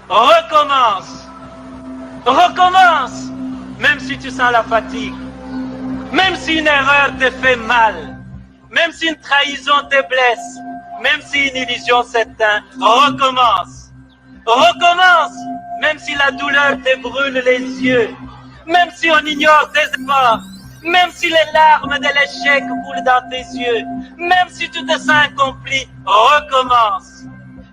Recommence. Recommence. Même si tu sens la fatigue. Même si une erreur te fait mal. Même si une trahison te blesse. Même si une illusion s'éteint. Recommence. Recommence. Même si la douleur te brûle les yeux. Même si on ignore tes efforts. Même si les larmes de l'échec coulent dans tes yeux. Même si tu te sens accompli. Recommence.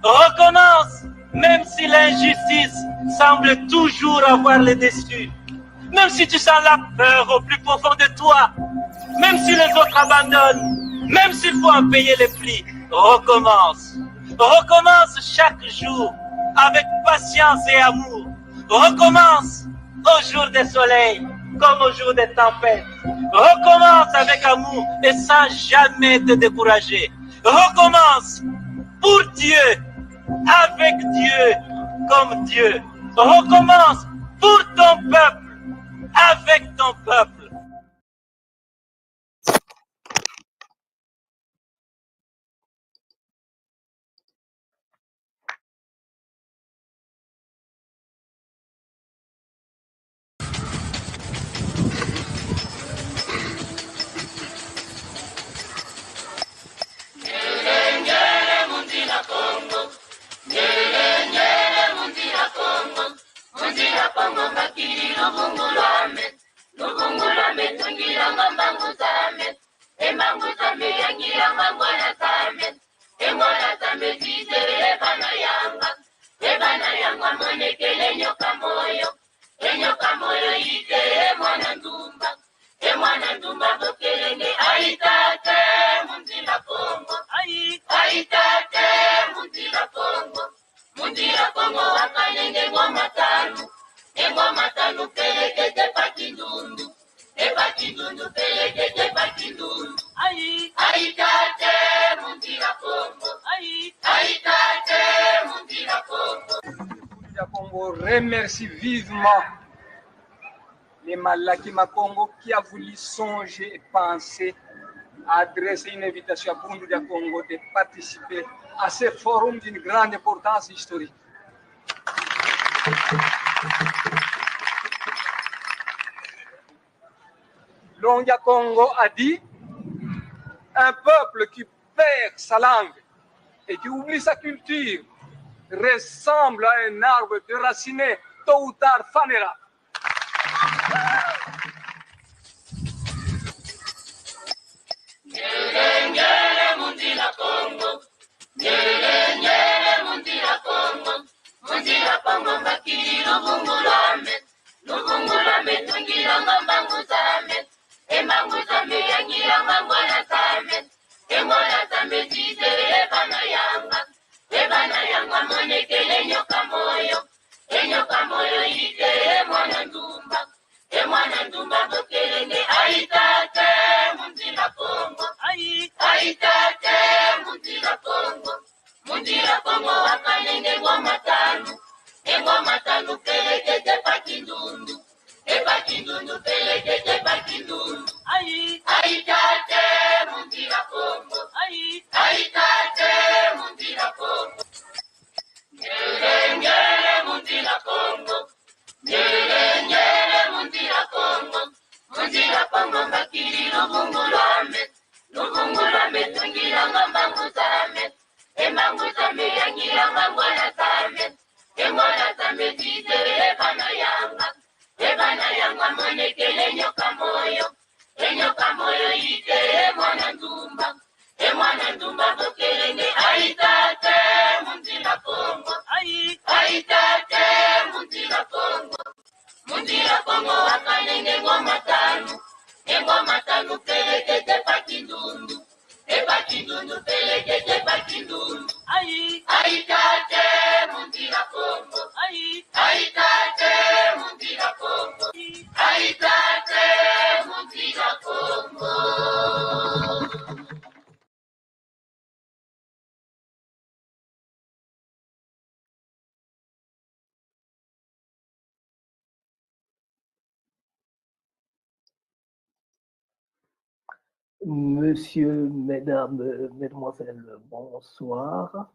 Recommence. Même si l'injustice semble toujours avoir le dessus. Même si tu sens la peur au plus profond de toi. Même si les autres abandonnent. Même s'il faut en payer les prix. Recommence. Recommence chaque jour avec patience et amour. Recommence au jour des soleils comme au jour des tempêtes. Recommence avec amour et sans jamais te décourager. Recommence pour Dieu, avec Dieu, comme Dieu. Recommence pour ton peuple, avec ton peuple. Remercie vivement les Malakima Congo qui a voulu songer et penser à adresser une invitation à Bundudia Congo de participer à ce forum d'une grande importance historique. Longia Congo a dit un peuple qui perd sa langue et qui oublie sa culture ressemble à un arbre déraciné, tôt ou tard fanera. Monsieur, mesdames, mesdemoiselles, bonsoir.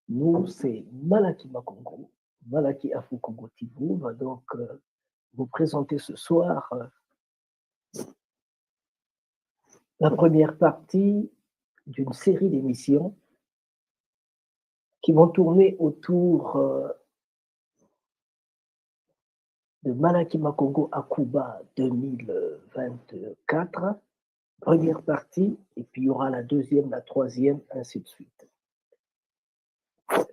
Nous, c'est Malakima Congo Malaki Afro Congo TV va donc vous présenter ce soir la première partie d'une série d'émissions qui vont tourner autour de Malaki Makongo à Cuba 2024, première partie, et puis il y aura la deuxième, la troisième, ainsi de suite.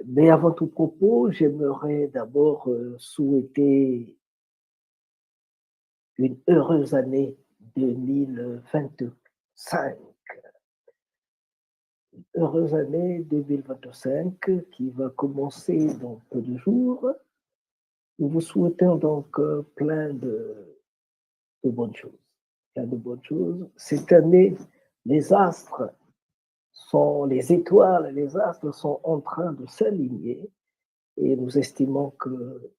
Mais avant tout propos, j'aimerais d'abord souhaiter une heureuse année 2025. Une heureuse année 2025 qui va commencer dans peu de jours. Nous vous souhaitons donc plein de bonnes choses. Plein de bonnes choses. Cette année, les astres les étoiles, les astres sont en train de s'aligner et nous estimons que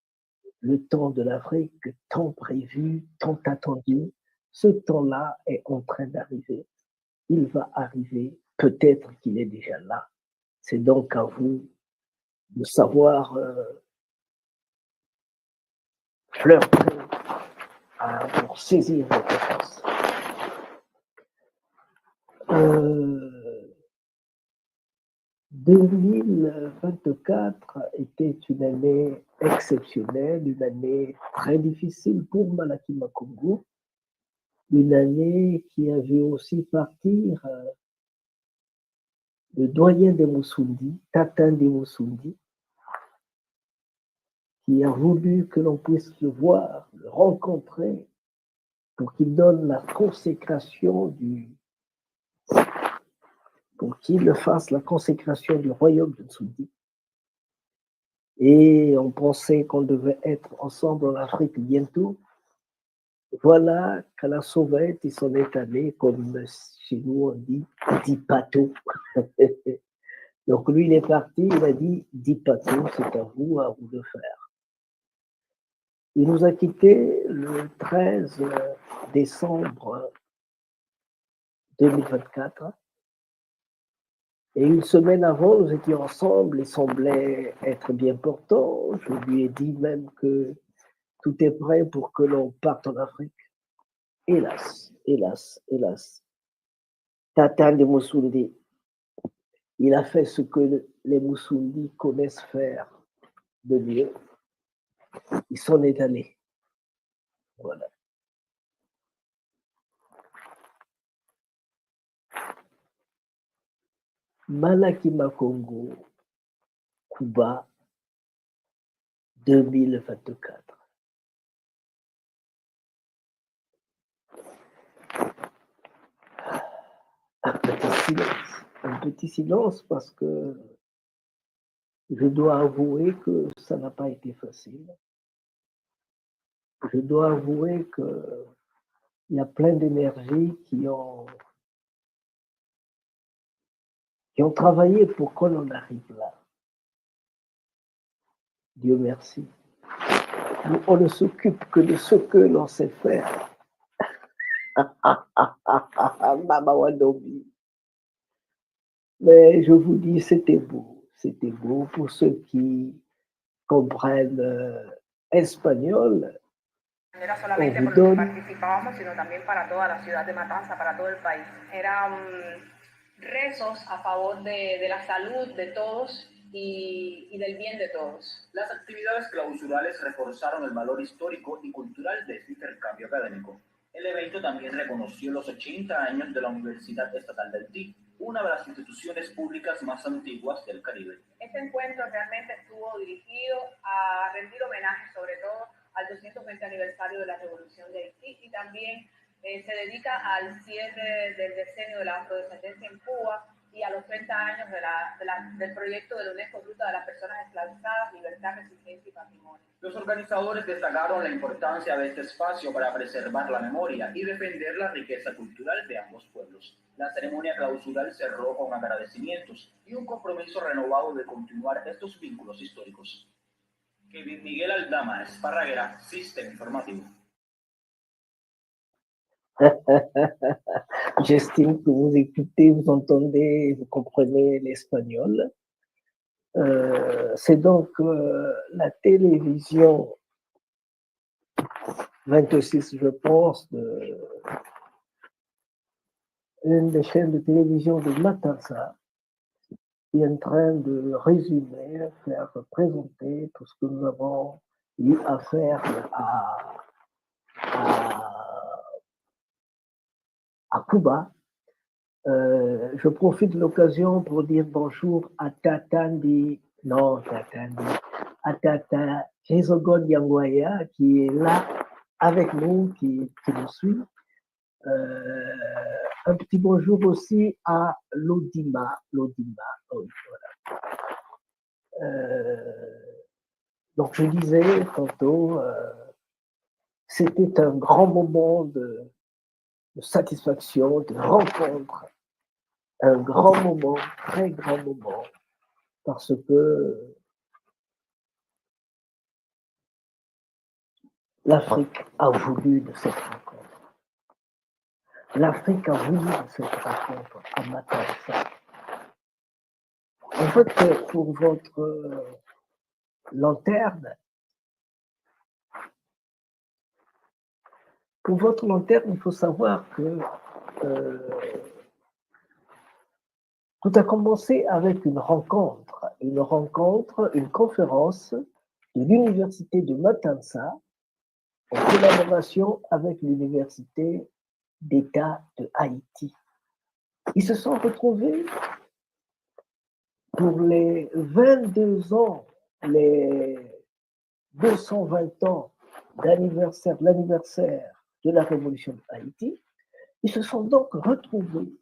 le temps de l'Afrique, tant prévu, tant attendu, ce temps-là est en train d'arriver. Il va arriver, peut-être qu'il est déjà là. C'est donc à vous de savoir flirter pour saisir votre chance. 2024 était une année exceptionnelle, une année très difficile pour Malaki Makongo, une année qui a vu aussi partir le doyen des Moussoundis, Tatin des Moussoundis, qui a voulu que l'on puisse le voir, le rencontrer, pour qu'il donne la consécration pour qu'il fasse la consécration du royaume de Nsoundi. Et on pensait qu'on devait être ensemble en Afrique bientôt. Voilà qu'à la sauvette, il s'en est allé, comme chez nous on dit, Dipato. Donc lui, il est parti, il a dit, Dipato, c'est à vous de faire. Il nous a quittés le 13 décembre 2024. Et une semaine avant, nous étions ensemble, il semblait être bien portant. Je lui ai dit même que tout est prêt pour que l'on parte en Afrique. Hélas, hélas, hélas. Tata de Moussoundi, il a fait ce que les Moussoundi connaissent faire de mieux. Il s'en est allé. Voilà. Malaki Makongo, Cuba, 2024. Un petit silence parce que je dois avouer que ça n'a pas été facile. Je dois avouer qu'il y a plein d'énergies qui ont travaillé pour qu'on en arrive là. Dieu merci. Nous, on ne s'occupe que de ce que l'on sait faire. Mama Wadobi. Mais je vous dis, c'était beau. C'était beau pour ceux qui comprennent espagnol. No era solamente por los que participábamos, sino también para toda la ciudad de Matanza, para todo el país. Eran rezos a favor de la salud de todos y del bien de todos. Las actividades clausurales reforzaron el valor histórico y cultural de este intercambio académico. El evento también reconoció los 80 años de la Universidad Estatal del TIC, una de las instituciones públicas más antiguas del Caribe. Este encuentro realmente estuvo dirigido a rendir homenaje sobre todo al 220 aniversario de la Revolución de Haití y también se dedica al cierre del decenio de la afrodescendencia en Cuba y a los 30 años del proyecto de la UNESCO Ruta de las Personas Esclavizadas, Libertad, Resistencia y Patrimonio. Los organizadores destacaron la importancia de este espacio para preservar la memoria y defender la riqueza cultural de ambos pueblos. La ceremonia clausural cerró con agradecimientos y un compromiso renovado de continuar estos vínculos históricos. Kevin Miguel Aldama, Esparraguera, Sistema Informativo. J'estime que vous écoutez, vous entendez, vous comprenez l'espagnol. C'est donc la télévision 26, je pense, une des chaînes de télévision de Matanza, qui est en train de résumer, faire présenter tout ce que nous avons eu à faire à Cuba. Je profite de l'occasion pour dire bonjour à Tatandi, non Tatandi, à Tata Jesogon Yangwaya qui est là avec nous, qui nous suit. Un petit bonjour aussi à Lodima, oui, voilà. Donc je disais tantôt, c'était un grand moment de satisfaction, de rencontre, un grand moment, très grand moment, parce que l'Afrique a voulu de cette rencontre. L'Afrique a voulu de cette rencontre à Matanza. En fait, pour votre lanterne, il faut savoir que tout a commencé avec une conférence de l'université de Matanza en collaboration avec l'université d'État de Haïti. Ils se sont retrouvés pour les 22 ans, les 220 ans l'anniversaire de la révolution d'Haïti. Ils se sont donc retrouvés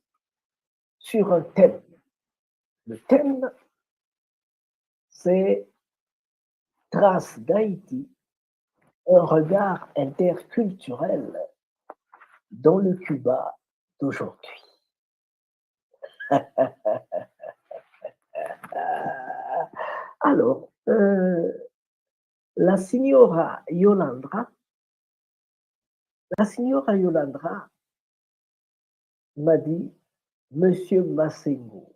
sur un thème. Le thème, c'est Traces d'Haïti, un regard interculturel dans le Cuba d'aujourd'hui. Alors, la signora Yolandra m'a dit, Monsieur Massengo,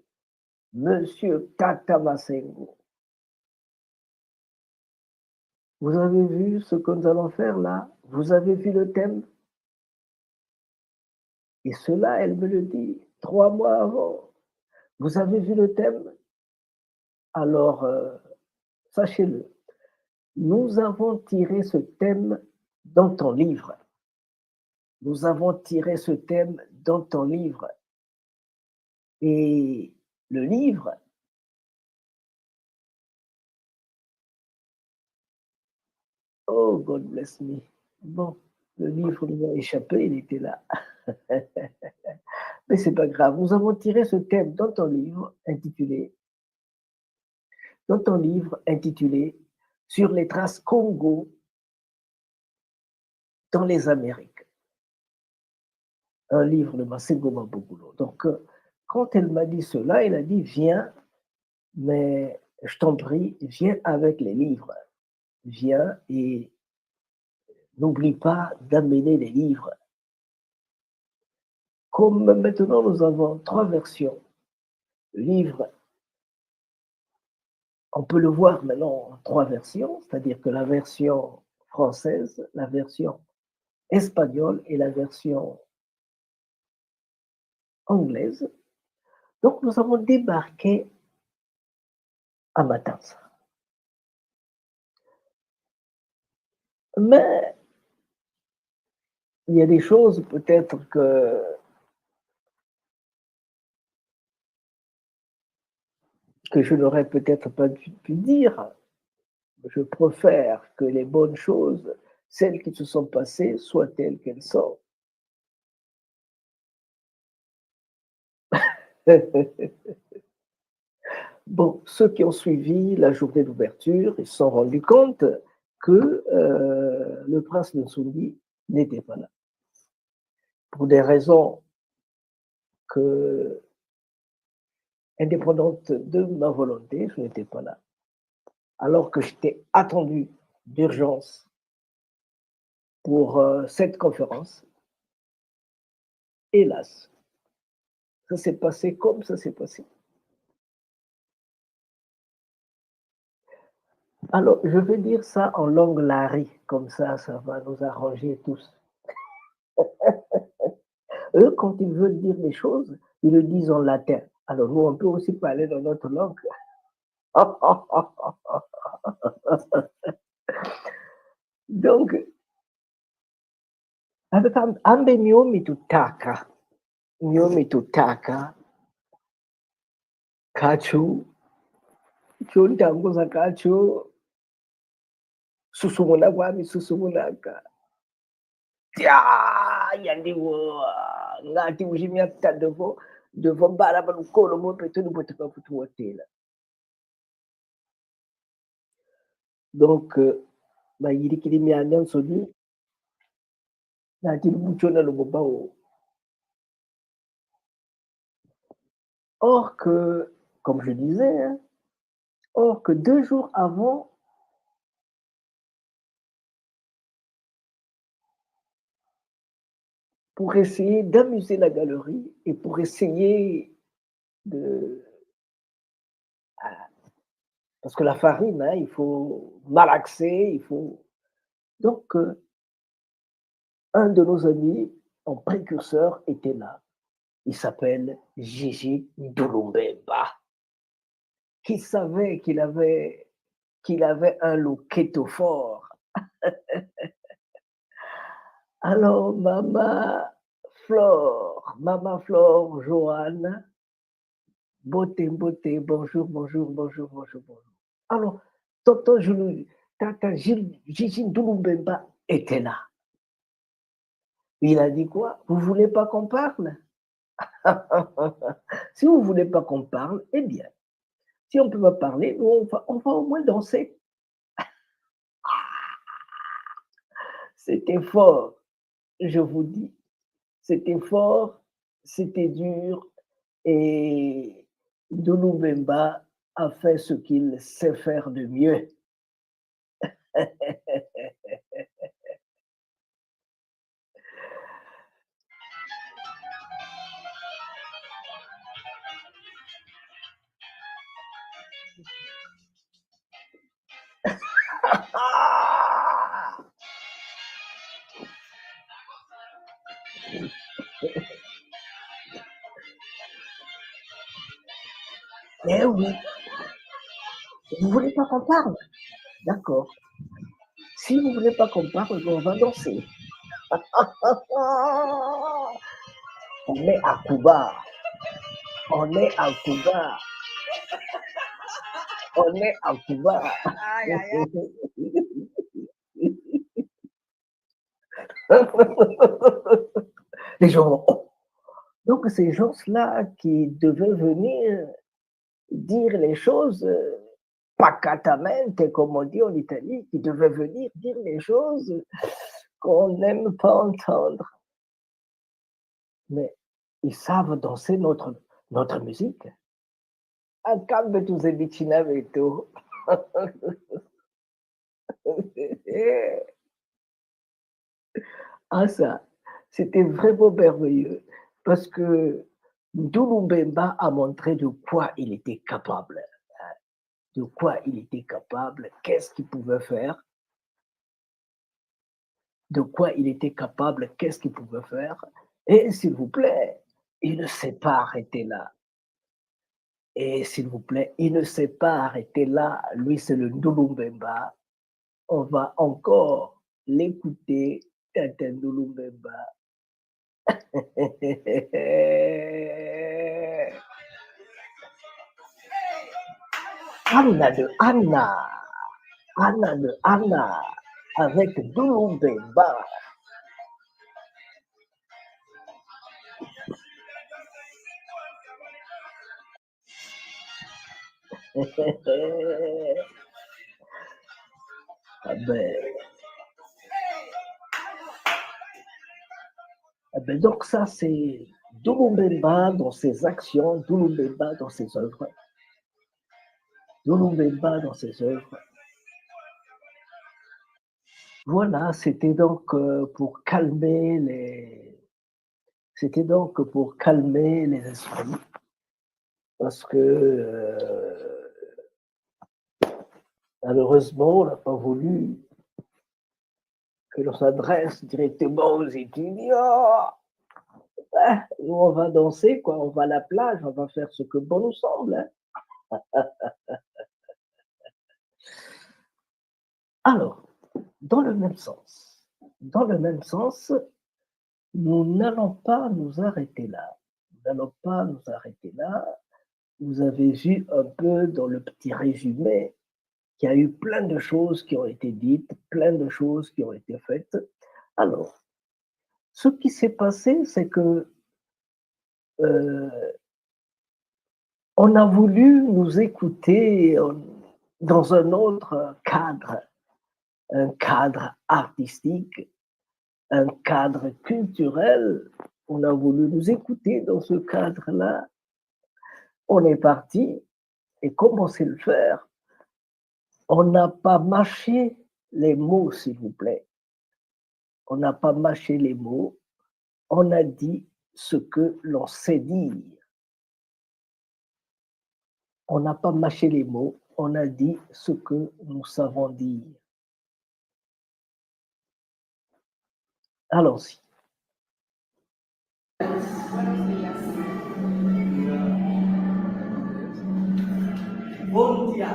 Monsieur Tata Massengo, vous avez vu ce que nous allons faire là? Vous avez vu le thème? Et cela, elle me le dit 3 mois avant. Vous avez vu le thème? Alors, sachez-le, nous avons tiré ce thème dans ton livre. Nous avons tiré ce thème dans ton livre. Et le livre, oh, God bless me. Bon, le livre nous a échappé, il était là. Mais c'est pas grave. Nous avons tiré ce thème dans ton livre intitulé Sur les traces Congo dans les Amériques. Un livre de Massengo Mabogolo. Donc, quand elle m'a dit cela, elle a dit, viens, mais je t'en prie, viens avec les livres. Viens et n'oublie pas d'amener les livres. Comme maintenant nous avons 3 versions, le livre, on peut le voir maintenant en 3 versions, c'est-à-dire que la version française, la version espagnole et la version anglaise. Donc nous avons débarqué à Matanza. Mais il y a des choses peut-être que je n'aurais peut-être pas pu dire. Je préfère que les bonnes choses, celles qui se sont passées, soient telles qu'elles sont. Bon, ceux qui ont suivi la journée d'ouverture, ils se sont rendus compte que le prince Nsungui n'était pas là. Pour des raisons indépendantes de ma volonté, je n'étais pas là. Alors que j'étais attendu d'urgence pour cette conférence. Hélas, ça s'est passé comme ça s'est passé. Alors, je vais dire ça en langue lari, comme ça va nous arranger tous. Eux, quand ils veulent dire des choses, ils le disent en latin. Alors, nous, on peut aussi parler dans notre langue. Donc, ambe miomi tutaka, kachu, chontanguza kachu, susumuna kwami susumunaka. Tia, yandiwo, ngati ushimyakta devant bara balukolo mo petu botuka futu wotela. Donc, bayirikiri myanya nsoni, nati buchona lobobao. Or que, comme je disais, hein, or que 2 jours avant, pour essayer d'amuser la galerie et pour essayer de... Parce que la farine, hein, il faut malaxer, il faut... Donc, un de nos amis en précurseur était là. Il s'appelle Gigi Ndulumbemba, qui savait qu'il avait un loquetto fort. Alors, Maman Flore, Joanne, beauté, bonjour. Alors, Tata Gigi Ndulumbemba était là. Il a dit quoi? Vous voulez pas qu'on parle? Si vous voulez pas qu'on parle, eh bien, si on peut pas parler, on va au moins danser. C'était fort, je vous dis. C'était fort, c'était dur, et Ndulumbemba a fait ce qu'il sait faire de mieux. Eh oui, vous voulez pas qu'on parle? D'accord. Si vous voulez pas qu'on parle, on va danser. On est à Cuba. On est à Cuba. On est à Cuba. Ay, ay, ay. Les gens. Donc, ces gens-là qui devaient venir dire les choses pacatamente, comme on dit en Italie, qui devaient venir dire les choses qu'on n'aime pas entendre. Mais ils savent danser notre musique. Accabe tous ces vicinaveto. Ah ça, c'était vraiment merveilleux parce que Ndulumbemba a montré de quoi il était capable. De quoi il était capable, qu'est-ce qu'il pouvait faire, de quoi il était capable, qu'est-ce qu'il pouvait faire. Et s'il vous plaît, il ne s'est pas arrêté là. Et s'il vous plaît, il ne s'est pas arrêté là. Lui, c'est le Ndulumbemba. On va encore l'écouter, Tata Ndulumbemba. Anna de Anna, avec Ndulumbemba. Ah ben donc ça, c'est Ndulumbemba dans ses actions, Ndulumbemba dans ses œuvres. Ndulumbemba dans ses œuvres. Voilà, c'était donc pour calmer les esprits, parce que Malheureusement, on n'a pas voulu que l'on s'adresse directement aux étudiants. Nous, on va danser, quoi. On va à la plage, on va faire ce que bon nous semble. Alors, dans le même sens, nous n'allons pas nous arrêter là. Vous avez vu un peu dans le petit résumé qu'il y a eu plein de choses qui ont été dites, plein de choses qui ont été faites. Alors, ce qui s'est passé, c'est que on a voulu nous écouter dans un autre cadre, un cadre artistique, un cadre culturel. On a voulu nous écouter dans ce cadre-là. On est parti, et comme on sait le faire, on n'a pas mâché les mots, s'il vous plaît. On n'a pas mâché les mots, on a dit ce que l'on sait dire. On n'a pas mâché les mots, on a dit ce que nous savons dire. Allons-y. Bom dia.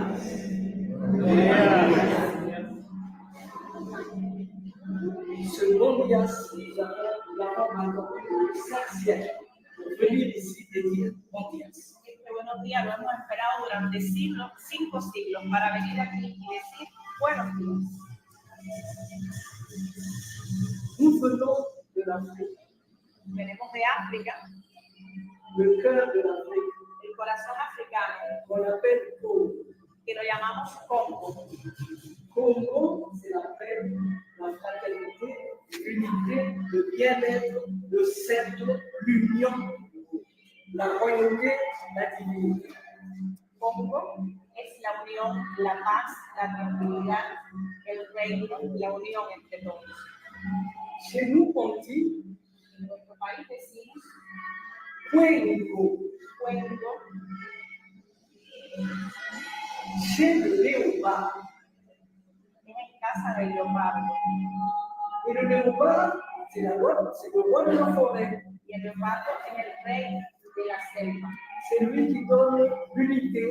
Ce bon dia, nous l'avons accordé au 5 siècles pour venir ici et dire bon dia. Este buenos días lo hemos esperado durante siglos, 5 siglos, para venir aquí y decir buenos días. Nous venons de l'Afrique, Venimos de África, le cœur de l'Afrique, el corazón africano, qu'on appelle Congo. que lo llamamos Congo. Congo, c'est la paix, la fraternité, l'unité, le bien-être, le cercle, l'union, la royauté, la divinité. Congo es la unión, la paz, la tranquilidad, el reino, la unión entre todos. Chez nous, on dit En nuestro país decimos Cuengo. Cuengo, Chez le léopard. es en casa del leopardo. Et le léopard, c'est le roi de la forêt. Y el leopardo es el rey de la selva, C'est lui qui donne l'unité,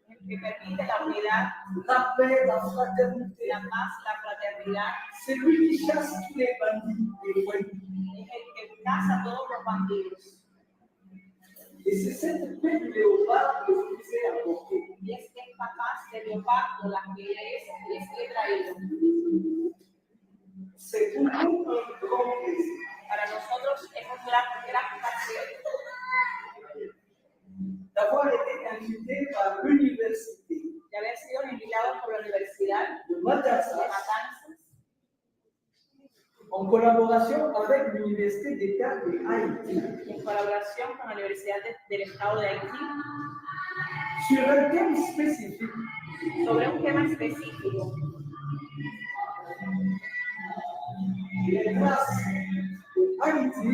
el que permite la unidad, la paix, la fraternité. la paz, la fraternidad. C'est lui qui chasse tous les bandits et voyous. Es el que caza a todos los bandidos. Et c'est cette paix du léopard que je vous ai apportée. Y es esta paz del leopardo la que les he traído. C'est pour nous un grand plaisir. Para nosotros es un gran placer D'avoir été invité par l'université de haber sido invitados por la Universidad de de Madagascar Matanzas en collaboration avec l'université d'État de Haïti y en colaboración con la Universidad del Estado de Haití sur un thème spécifique, sobre un tema específico, les traces de Haïti.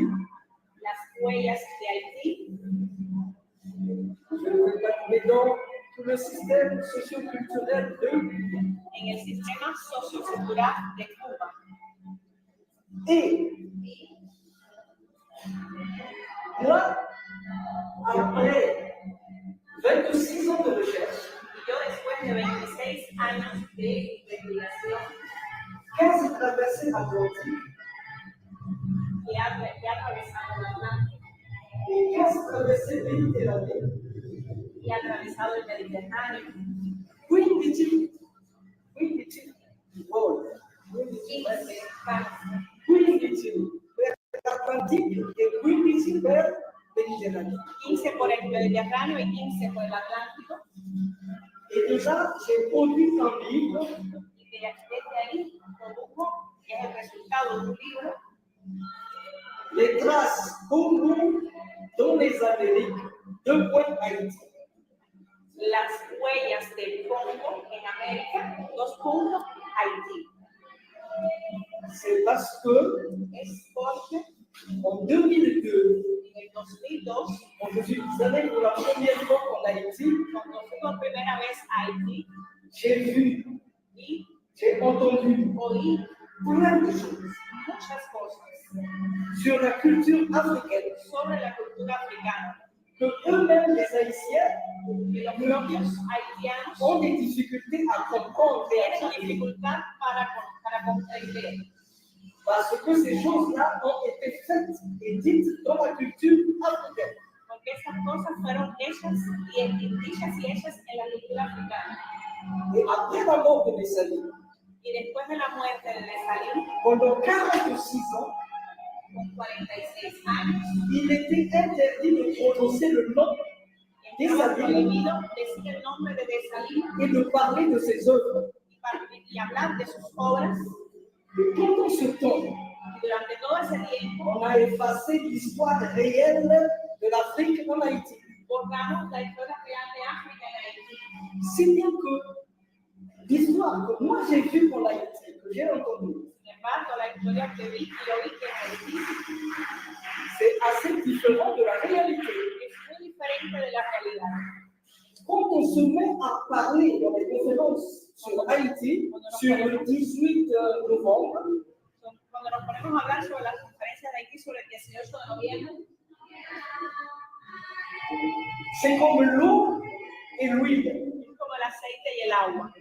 las huellas de Haití, Je ne vais pas tomber dans tout le système socio-culturel de en el sistema sociocultural de Cuba. Et moi, après 26 ans de recherche, Y yo, después de 26 años de investigación 15 traversées atlantiques que ha atravesado el Atlántico et 15 traversées méditerranéennes, y ha atravesado el Mediterráneo, 15 vols, 15 mexicanos, 15 vers l'Atlantique et 15 vers Méditerranée. 15 por el Mediterráneo y 15 por el Atlántico. Et déjà, j'ai produit un livre Y desde ahí produjo, que es el resultado de un libro, Les traces Congo dans les Amériques, Haïti. las huellas del Congo en América, 2 puntos, Haití. C'est parce que Es porque en 2002, en el 2002, quand je suis allé pour la première fois en Haïti, cuando fui por primera primera vez a Haití j'ai vu, y j'ai entendu oí plein de choses muchas cosas sur la culture africaine sobre la cultura africana, que eux-mêmes, les Haïtiens, que los propios haitianos ont des difficultés à comprendre et à tienen accepter. dificultad para comprender, Parce que ces choses-là ont été faites et dites dans la culture africaine. porque estas cosas fueron hechas dichas y hechas en la cultura africana. Et après la mort de Messaline, Y después de la muerte de Dessalines, pendant 46 ans, con 46 años, il était interdit de prononcer le nom estaba Dessalines prohibido decir el nombre de Dessalines et de parler de ses œuvres. y hablar de sus obras. Et pendant ce temps, Y durante todo ese tiempo, on a effacé l'histoire réelle de l'Afrique en Haïti. borramos la historia real de África en Haití. Si bien que l'histoire que moi j'ai vue en Haïti, que j'ai entendue, Sin embargo, la historia que vi y oí que en Haití c'est assez différent de la réalité. es muy diferente de la realidad. Quand on se met à parler dans les conférences sur Haïti, sur le 18 novembre, Cuando nos ponemos a hablar sobre las conferencias de Haití sobre el 18 de noviembre, c'est comme l'eau et l'huile. es como el aceite y el agua.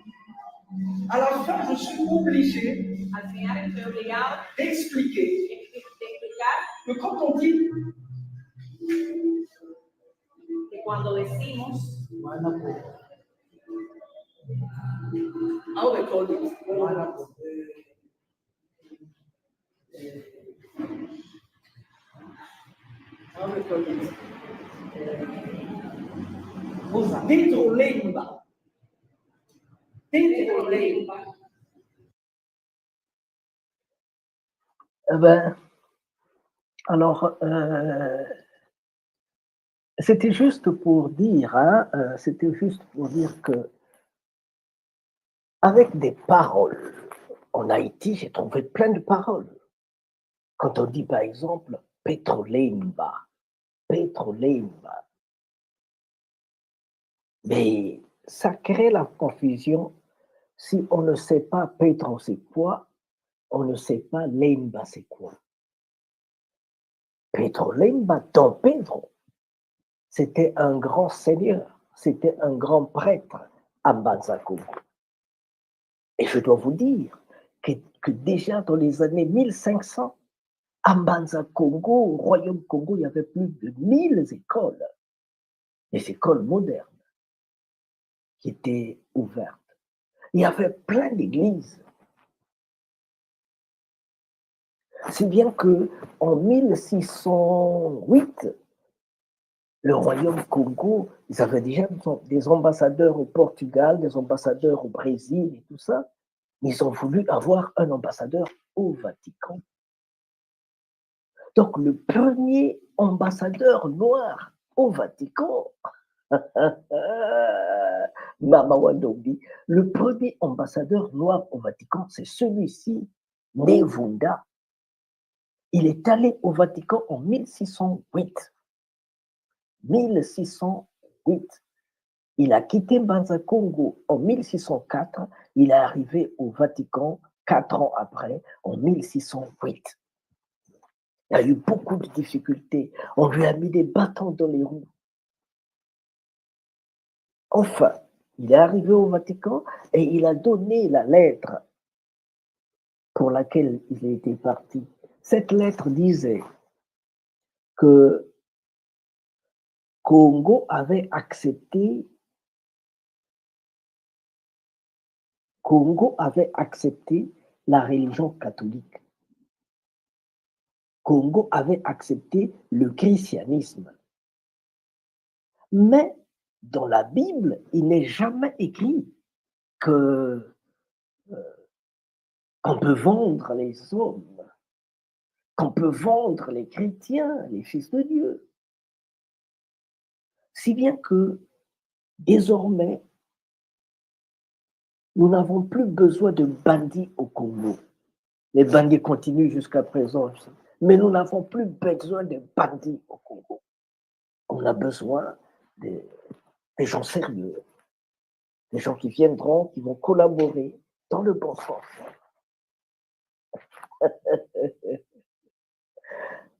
À la fin, je suis obligé Al final estoy obligado d'expliquer de explicar que quand on dit que cuando decimos, how they call it, how they call it, Tetrolemba. Tetrolemba. Eh ben, alors, c'était juste pour dire, que avec des paroles, en Haïti, j'ai trouvé plein de paroles. Quand on dit par exemple Petrolemba, mais ça crée la confusion si on ne sait pas Petro c'est quoi, on ne sait pas Lemba c'est quoi. Petrolemba, Don Pedro, c'était un grand seigneur, c'était un grand prêtre à Mbanza-Congo. Et je dois vous dire que déjà dans les années 1500, à Mbanza-Congo, au Royaume Congo, il y avait plus de 1000 écoles, des écoles modernes qui étaient ouvertes. Il y avait plein d'églises. Si bien qu'en 1608, le Royaume Congo, ils avaient déjà des ambassadeurs au Portugal, des ambassadeurs au Brésil et tout ça. Ils ont voulu avoir un ambassadeur au Vatican. Donc, le premier ambassadeur noir au Vatican, Mama Wandombi, le premier ambassadeur noir au Vatican, c'est celui-ci, Nevunda. Il est allé au Vatican en 1608. 1608. Il a quitté Mbanza-Congo en 1604. Il est arrivé au Vatican 4 ans après, en 1608. Il y a eu beaucoup de difficultés. On lui a mis des bâtons dans les roues. Enfin, il est arrivé au Vatican et il a donné la lettre pour laquelle il était parti. Cette lettre disait que Congo avait accepté la religion catholique. Congo avait accepté le christianisme. Mais dans la Bible, il n'est jamais écrit qu'on peut vendre les hommes, qu'on peut vendre les chrétiens, les fils de Dieu. Si bien que désormais, nous n'avons plus besoin de bandits au Congo. Les bandits continuent jusqu'à présent, mais nous n'avons plus besoin de bandits au Congo. On a besoin des gens sérieux, des gens qui viendront, qui vont collaborer dans le bon sens.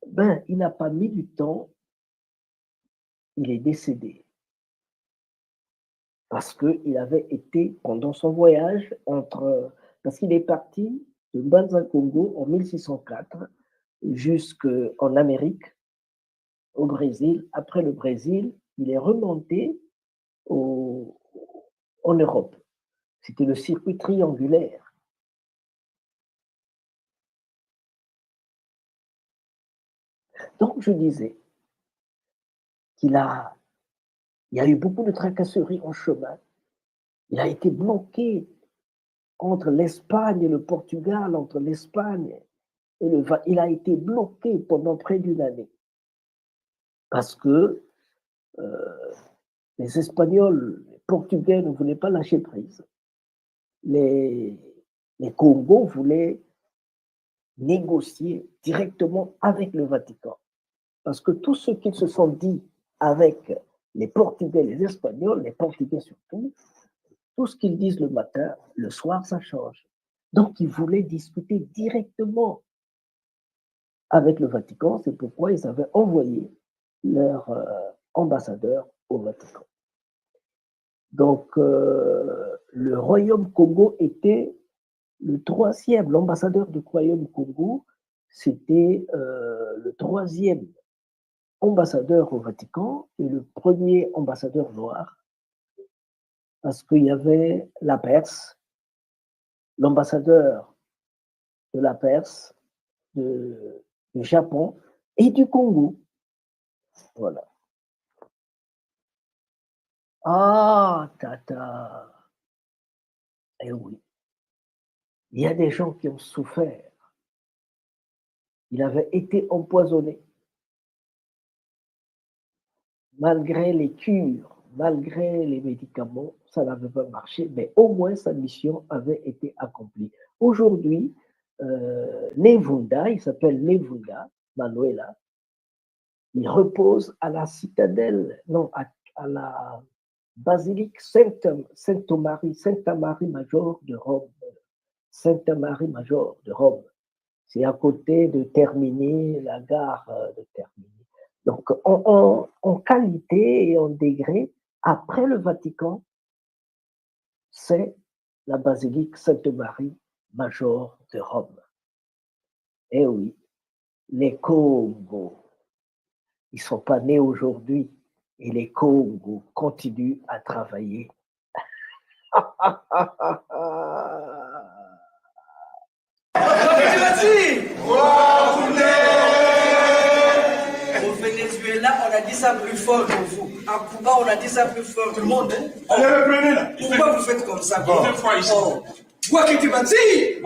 Ben, il n'a pas mis du temps, il est décédé. Parce qu'il avait été, pendant son voyage, parce qu'il est parti de Mbanza-Congo en 1604 jusqu'en Amérique, au Brésil. Après le Brésil, il est remonté en Europe. C'était le circuit triangulaire. Donc, je disais qu'il y a eu beaucoup de tracasseries en chemin. Il a été bloqué entre l'Espagne et le Portugal, entre l'Espagne et il a été bloqué pendant près d'une année. Parce que les Espagnols, les Portugais ne voulaient pas lâcher prise. Les Congos voulaient négocier directement avec le Vatican. Parce que tout ce qu'ils se sont dit avec les Portugais, les Espagnols, les Portugais surtout, tout ce qu'ils disent le matin, le soir, ça change. Donc, ils voulaient discuter directement avec le Vatican. C'est pourquoi ils avaient envoyé leur ambassadeur au Vatican. Donc, le Royaume Congo était le troisième, l'ambassadeur du Royaume Congo, c'était le troisième ambassadeur au Vatican et le premier ambassadeur noir, parce qu'il y avait la Perse, l'ambassadeur de la Perse, du Japon et du Congo. Voilà. Ah, tata. Eh oui. Il y a des gens qui ont souffert. Il avait été empoisonné. Malgré les cures, malgré les médicaments, ça n'avait pas marché, mais au moins sa mission avait été accomplie. Aujourd'hui, Nevunda, il s'appelle Nevunda, Manuela, il repose à la citadelle, non, à la basilique Sainte-Marie-Major de Rome. Sainte-Marie-Major de Rome. C'est à côté de Termini, la gare de Termini. Donc, en qualité et en degré, après le Vatican, c'est la basilique Sainte-Marie-Major de Rome. Eh oui, les Congos, ils ne sont pas nés aujourd'hui et les Congos continuent à travailler. Au Venezuela, on a dit ça plus fort que vous. À Cuba, on a dit ça plus fort que le monde. Pourquoi vous faites comme ça? Toi qui tu m'as dit?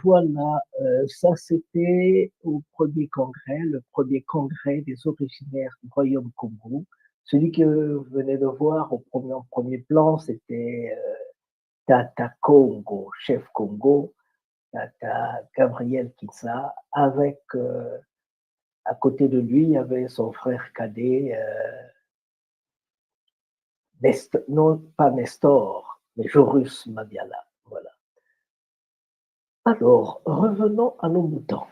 voilà, ça c'était au premier congrès, le premier congrès des originaires du Royaume Congo. Celui que vous venez de voir en premier plan, c'était Tata Congo, chef Congo, Tata Gabriel Kissa, avec à côté de lui, il y avait son frère cadet, non pas Nestor, mais Jorus Mabiala. Voilà. Alors, revenons à nos moutons.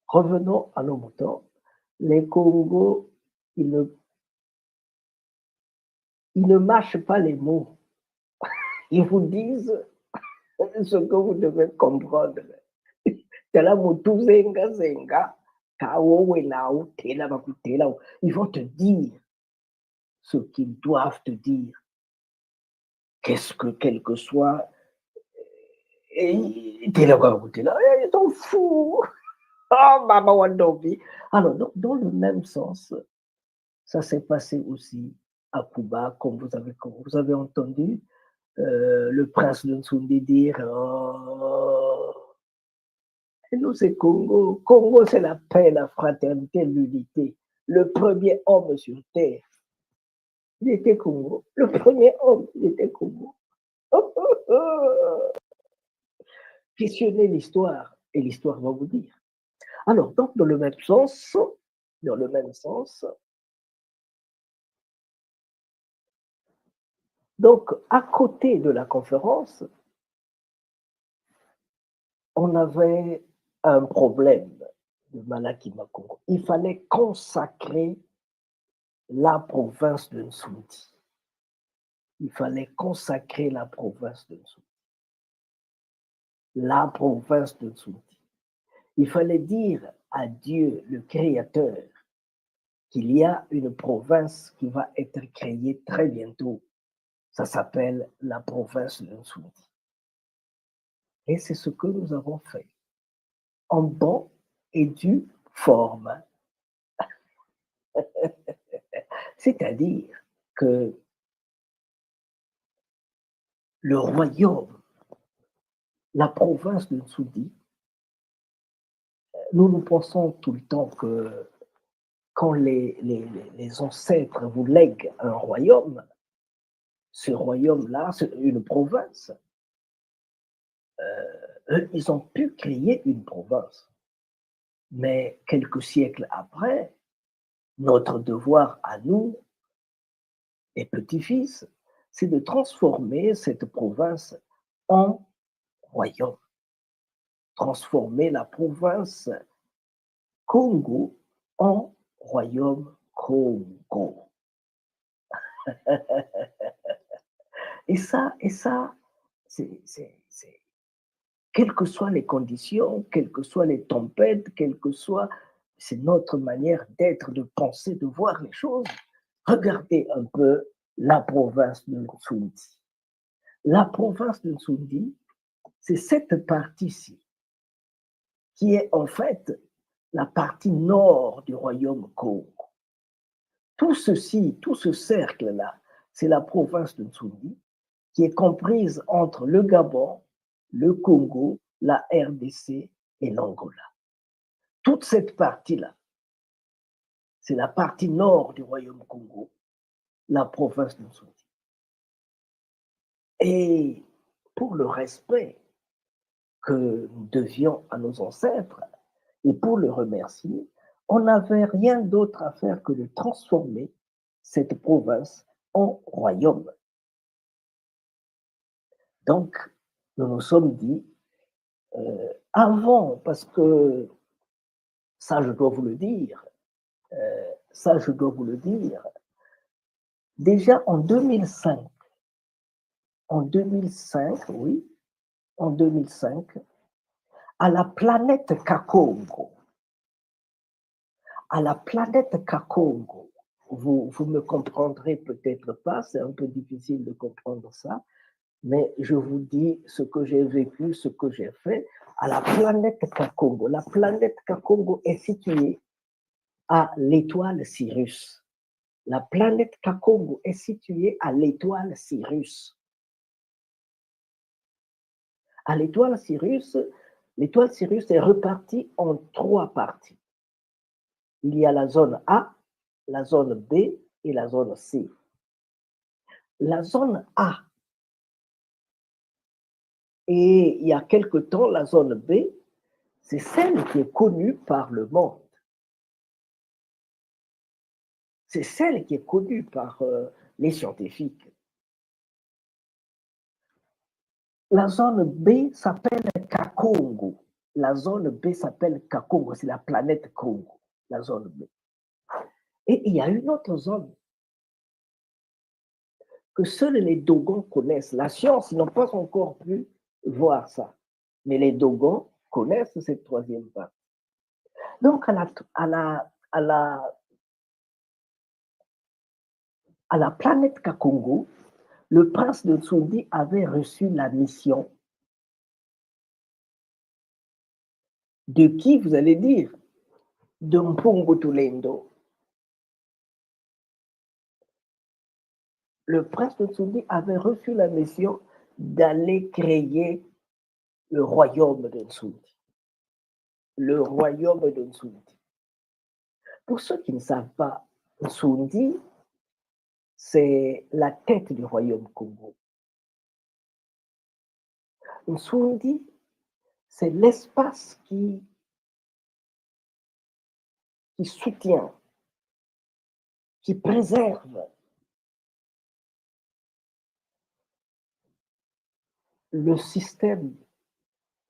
Revenons à nos moutons. Les Congos, ils ne mâchent pas les mots. Ils vous disent ce que vous devez comprendre. Ils vont te dire ce qu'ils doivent te dire. Qu'est-ce que, quel que soit, ils sont fous. Oh, Mama Wandobi. Alors, dans le même sens, ça s'est passé aussi à Cuba, comme vous avez entendu le prince de Nsundi dire et nous, c'est Congo. Congo, c'est la paix, la fraternité, l'unité. Le premier homme sur terre, il était Congo. Le premier homme, il était Congo. Questionnez l'histoire et l'histoire va vous dire. Alors, donc, dans le même sens, donc, à côté de la conférence, on avait un problème de Malakima Congo. Il fallait consacrer la province de Nsoundi. Il fallait consacrer la province de Nsoundi. La province de Nsoundi. Il fallait dire à Dieu, le Créateur, qu'il y a une province qui va être créée très bientôt. Ça s'appelle la province de Nsoundi. Et c'est ce que nous avons fait, en bonne et due forme. C'est-à-dire que le royaume, la province de Nsoundi, nous pensons tout le temps que quand les ancêtres vous lèguent un royaume, ce royaume-là, c'est une province, ils ont pu créer une province. Mais quelques siècles après, notre devoir à nous, les petits-fils, c'est de transformer cette province en royaume. Transformer la province Congo en royaume Congo. Et ça, c'est quelles que soient les conditions, quelles que soient les tempêtes, c'est notre manière d'être, de penser, de voir les choses. Regardez un peu la province de Nsoundi. La province de Nsoundi, c'est cette partie-ci, qui est en fait la partie nord du royaume Congo. Tout ceci, tout ce cercle-là, c'est la province de Nsoundi, qui est comprise entre le Gabon, le Congo, la RDC et l'Angola. Toute cette partie-là, c'est la partie nord du royaume Congo, la province de Nsoundi. Et pour le respect que nous devions à nos ancêtres et pour le remercier, on n'avait rien d'autre à faire que de transformer cette province en royaume. Donc, nous nous sommes dit, avant, parce que ça je dois vous le dire, déjà en 2005, à la planète Kakongo, vous me comprendrez peut-être pas, c'est un peu difficile de comprendre ça, mais je vous dis ce que j'ai vécu, ce que j'ai fait à la planète Kakongo. La planète Kakongo est située à l'étoile Sirius. La planète Kakongo est située à l'étoile Sirius. À l'étoile Sirius est repartie en 3 parties. Il y a la zone A, la zone B et la zone C. La zone A, et il y a quelque temps, la zone B, c'est celle qui est connue par le monde. C'est celle qui est connue par les scientifiques. La zone B s'appelle Kakongo. La zone B s'appelle Kakongo, c'est la planète Congo, la zone B. Et il y a une autre zone que seuls les Dogons connaissent. La science n'a pas encore pu voir ça. Mais les Dogons connaissent cette 3e partie. Donc, à la planète Kakongo, le prince de Tsundi avait reçu la mission de qui, vous allez dire? De Mpungu Tulendo. Le prince de Tsundi avait reçu la mission d'aller créer le royaume de Tsundi. Le royaume de Tsundi. Pour ceux qui ne savent pas, Tsundi, c'est la tête du royaume Congo. Tsundi, c'est l'espace qui soutient, qui préserve le système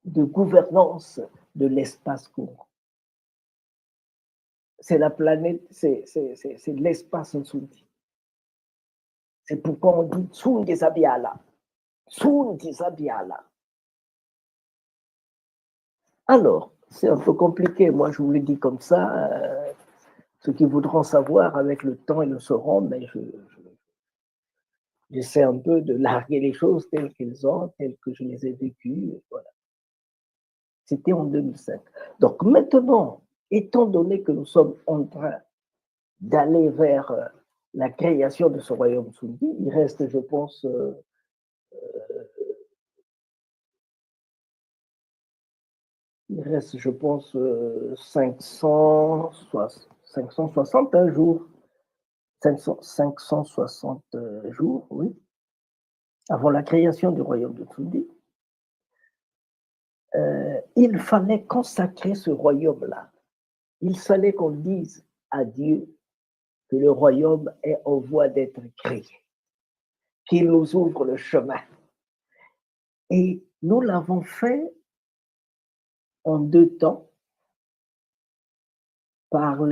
de gouvernance de l'espace Congo. C'est la planète, c'est l'espace Tsundi. C'est pourquoi on dit Tsundi Zabiala. Tsundi Zabiala. Alors, c'est un peu compliqué. Moi, je vous le dis comme ça. Ceux qui voudront savoir avec le temps, ils le sauront, mais j'essaie un peu de larguer les choses telles qu'elles sont, telles que je les ai vécues. Voilà. C'était en 2005. Donc maintenant, étant donné que nous sommes en train d'aller vers la création de ce royaume Tsundi, il reste, je pense, il reste, je pense, 561 jours. 560 jours, oui, avant la création du royaume de Tsundi. Il fallait consacrer ce royaume-là. Il fallait qu'on dise à Dieu que le royaume est en voie d'être créé, qu'il nous ouvre le chemin. Et nous l'avons fait en 2 temps par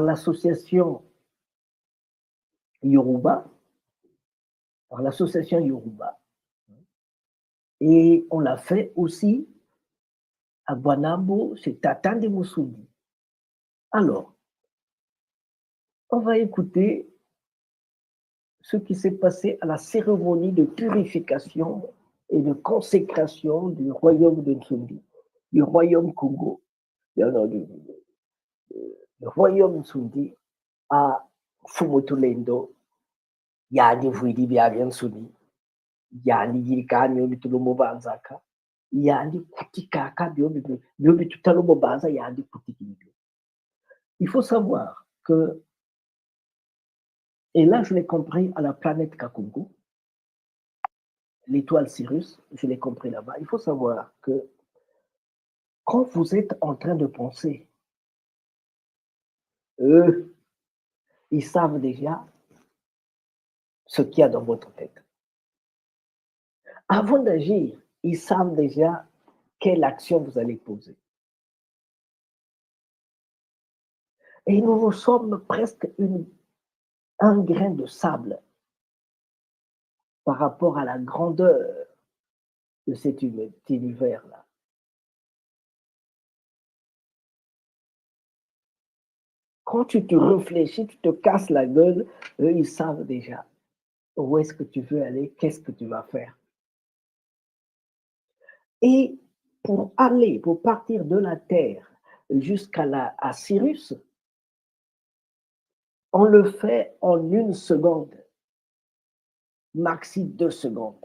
l'association Yoruba, et on l'a fait aussi à Guanabo, chez Tatande Moussoudi. Alors, on va écouter ce qui s'est passé à la cérémonie de purification et de consécration du royaume de Tsundi, du royaume Congo, du royaume Tsundi à Fumutulendo, yani vuidi biagen Tsundi, yani yirikani obitulomo banzaka, yani kutikaka biobi tutalomo banza, yani kutikibio. Il faut savoir que, et là je l'ai compris à la planète Kakongo, l'étoile Sirius, je l'ai compris là-bas. Il faut savoir que quand vous êtes en train de penser, eux, ils savent déjà ce qu'il y a dans votre tête. Avant d'agir, ils savent déjà quelle action vous allez poser. Et nous sommes presque un grain de sable par rapport à la grandeur de cet univers-là. Quand tu te réfléchis, tu te casses la gueule, eux, ils savent déjà où est-ce que tu veux aller, qu'est-ce que tu vas faire. Et pour partir de la Terre jusqu'à Sirius, on le fait en 1 seconde. maxi 2 secondes.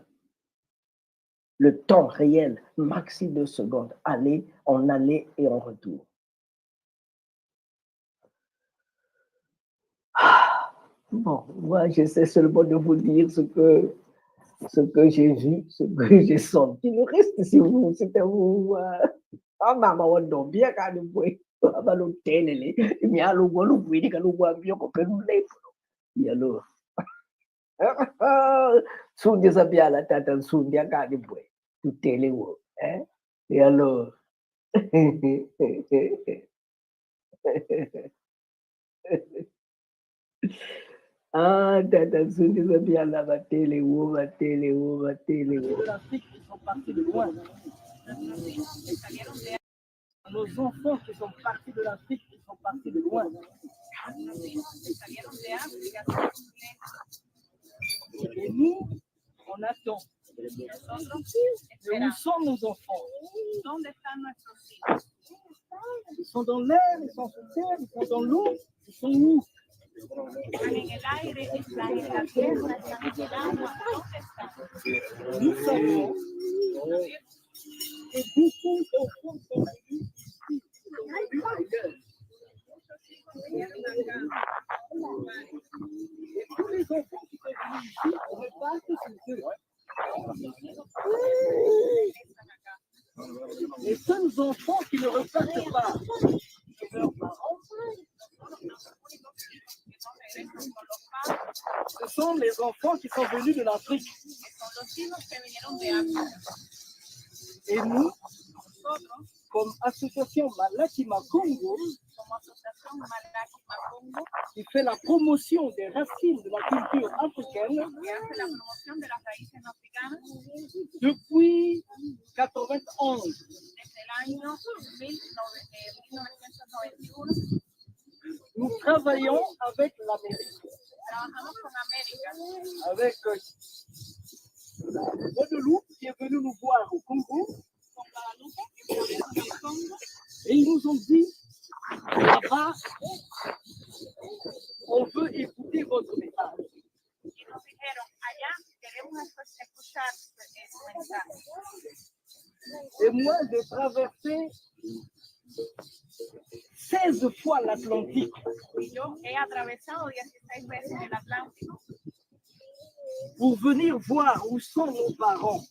Le temps réel, maxi 2 secondes. En aller et en retour. Bon, moi, j'essaie seulement de vous dire ce que j'ai vu, ce que j'ai senti. Le reste, c'est vous, c'était vous. Ah, maman, on dort bien quand nous voyons. Ah, bah, l'hôtel, il y a le bois, le bruit, il y a le bois, bien qu'on peut nous lève. Il y a le. Sous des habits à la tête, sous des quand nous voyons. Tout est là, hein? Et alors. Ah, tata, sous des habits à la télé, télé. L'Afrique, ils sont partis de loin. Nos enfants qui sont partis de l'Afrique, ils sont partis de loin. Et nous, on attend. Mais où sont nos enfants? Ils sont dans l'air, ils sont sur terre, ils sont dans l'eau, ils sont où? Nous savons que beaucoup d'enfants sont venus et tous les enfants qui sont venus ici repartent chez eux. Les seuls enfants qui ne repartent pas chez leurs parents, ce sont les enfants qui sont venus de l'Afrique. Et nous, comme association Malakima Congo, qui fait la promotion des racines de la culture africaine depuis 1991. Nous travaillons avec l'Amérique, avec Guadeloupe qui est venu nous voir au Congo. Et ils nous ont dit, là-bas, on veut écouter votre message. Et moi, j'ai traversé 16 fois l'Atlantique. Pour venir voir où sont nos parents.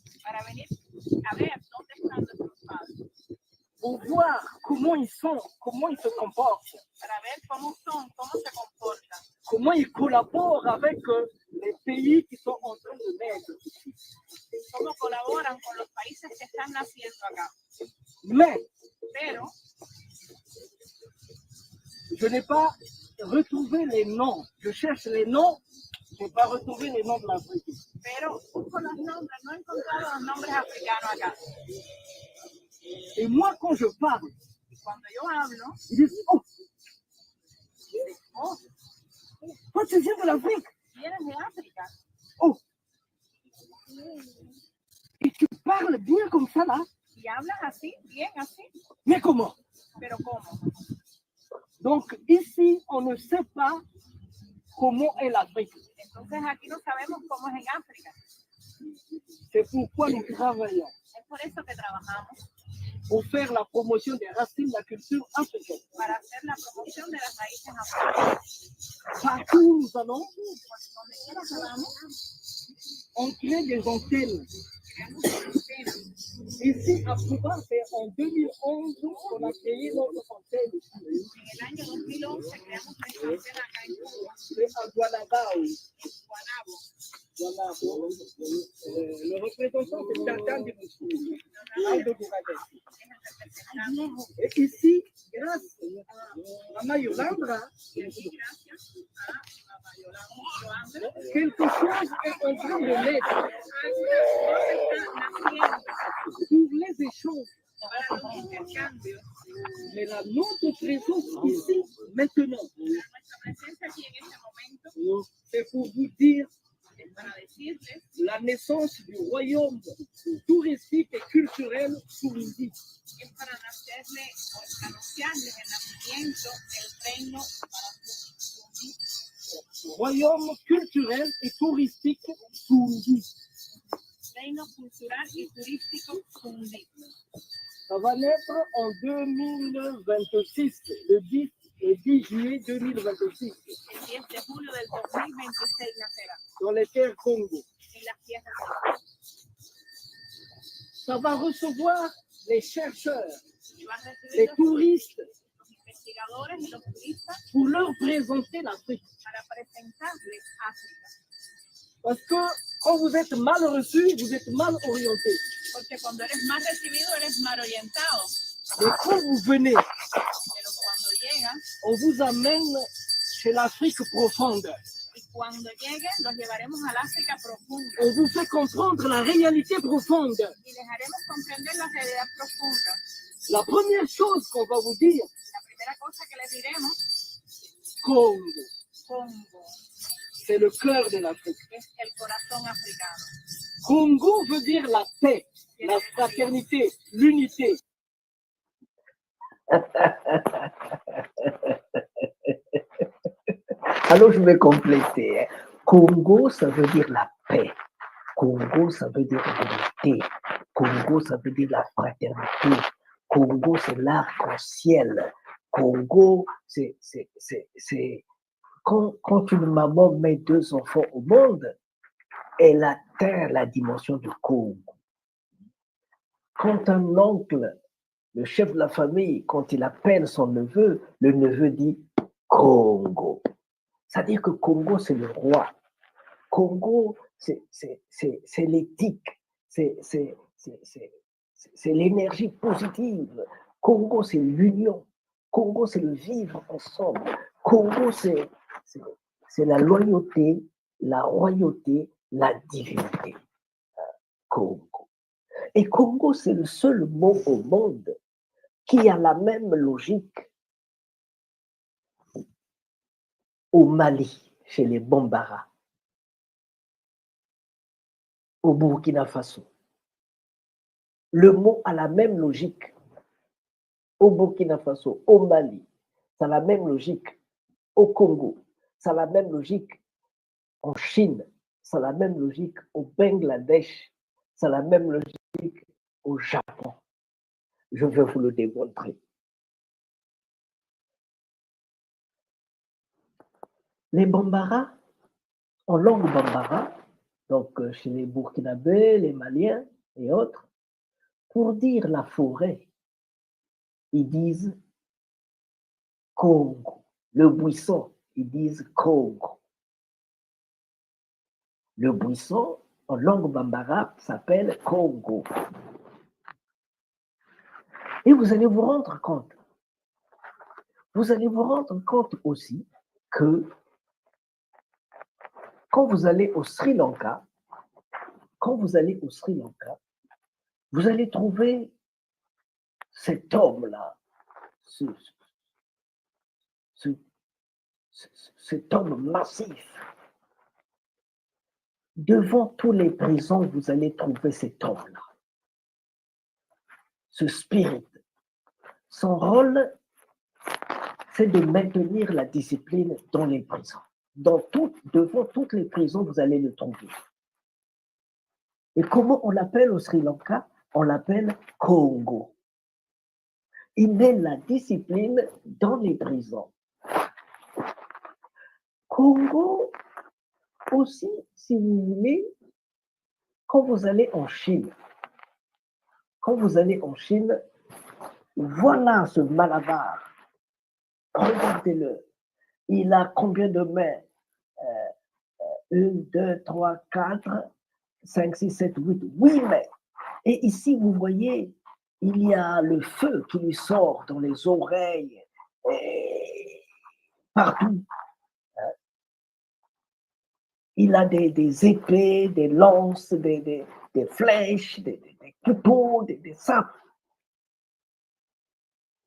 Pour voir comment ils sont, comment ils se comportent. Comment ils collaborent avec les pays qui sont en train de naître. Mais, je n'ai pas retrouvé les noms. Je cherche les noms, je n'ai pas retrouvé les noms de l'Afrique. Et moi, quand je parle, ils disent, oh, toi tu viens de l'Afrique. Oh, et tu parles bien comme ça là. Mais comment? Donc ici, on ne sait pas comment est l'Afrique. C'est pourquoi nous travaillons. Pour faire la promotion des racines de la culture africaine. Partout où nous allons, on crée des antennes. Ici, à Cuba, c'est en 2011 qu'on a créé notre antenne. C'est à Guanabao. Le représentant, c'est Tatan de Moussou. Et ici, grâce à Mayolandra, quelque chose est en train de naître pour les échanges. Mais la notre présence ici, maintenant, c'est pour vous dire la naissance du royaume touristique et culturel Surundi. royaume culturel et touristique Sundi. Reino cultural y turístico Sundi. Ça va naître en 2026, le 10 juillet 2026, El 10 de julio del 2026 nacerá dans les terres Congo. en las tierras del Congo. Ça va recevoir les chercheurs, Y va a recibir les los touristes, investigadores y los turistas pour leur présenter l'Afrique. para presentarles África. Parce que quand vous êtes mal reçu, vous êtes mal orienté. Porque cuando eres mal recibido, eres mal orientado. Mais quand vous venez, Pero cuando llegan, on vous amène chez l'Afrique profonde. y cuando lleguen, los llevaremos al África profunda. On vous fait comprendre la réalité profonde. Y les haremos comprender la realidad profunda. La première chose qu'on va vous dire, La primera cosa que les diremos, Congo, Congo, c'est le cœur de l'Afrique. es el corazón africano. Congo veut dire la paix, la fraternité, l'unité. Alors, je vais compléter. Congo, ça veut dire la paix. Congo, ça veut dire l'unité. Congo, ça veut dire la fraternité. Congo, c'est l'arc-en-ciel. Congo, c'est quand une maman met 2 enfants au monde, elle atteint la dimension de Congo. Quand un oncle, le chef de la famille, quand il appelle son neveu, le neveu dit Congo. C'est-à-dire que Congo, c'est le roi. Congo, c'est l'éthique, c'est l'énergie positive. Congo, c'est l'union. Congo, c'est le vivre ensemble. Congo, c'est la loyauté, la royauté, la divinité. Congo. Et Congo, c'est le seul mot au monde qui a la même logique au Mali, chez les Bambara, au Burkina Faso. Le mot a la même logique au Burkina Faso, au Mali. Ça a la même logique au Congo. Ça a la même logique en Chine. Ça a la même logique au Bangladesh. Ça a la même logique au Japon. Je vais vous le démontrer. Les Bambara, en langue Bambara, donc chez les Burkinabés, les Maliens et autres, pour dire la forêt, ils disent Congo. Le buisson, ils disent Congo. Le buisson, en langue Bambara, s'appelle Congo. Et vous allez vous rendre compte aussi que quand vous allez au Sri Lanka, vous allez trouver cet homme-là, cet homme massif. Devant tous les prisons, vous allez trouver cet homme-là, ce spirit. Son rôle, c'est de maintenir la discipline dans les prisons. Devant toutes les prisons, vous allez le trouver. Et comment on l'appelle au Sri Lanka? On l'appelle Congo. Il met la discipline dans les prisons. Congo, aussi, si vous voulez, quand vous allez en Chine, voilà ce Malabar. Regardez-le. Il a combien de mains? 1, 2, 3, 4, 5, 6, 7, 8 mains. Et ici, vous voyez, il y a le feu qui lui sort dans les oreilles, et partout. Il a des épées, des lances, des flèches, des couteaux, des sapes.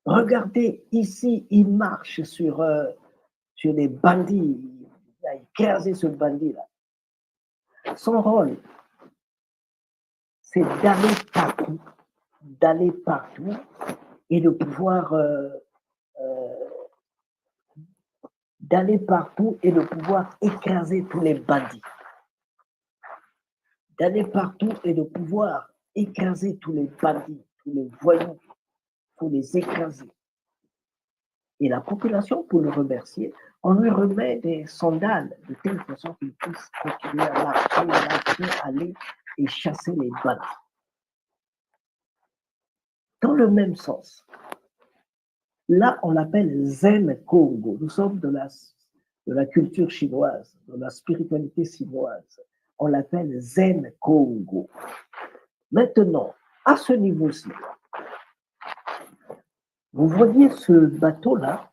Regardez, ici, il marche sur les bandits. Il a écrasé ce bandit-là. Son rôle, c'est d'aller partout et de pouvoir d'aller partout et de pouvoir écraser tous les bandits. D'aller partout et de pouvoir écraser tous les bandits, tous les voyous, pour les écraser. Et la population, pour le remercier, on lui remet des sandales de telle façon qu'il puisse continuer à marcher, aller et chasser les bandits. Dans le même sens, là, on l'appelle Zen Congo. Nous sommes de la culture chinoise, de la spiritualité chinoise. On l'appelle Zen Congo. Maintenant, à ce niveau-ci, vous voyez ce bateau-là,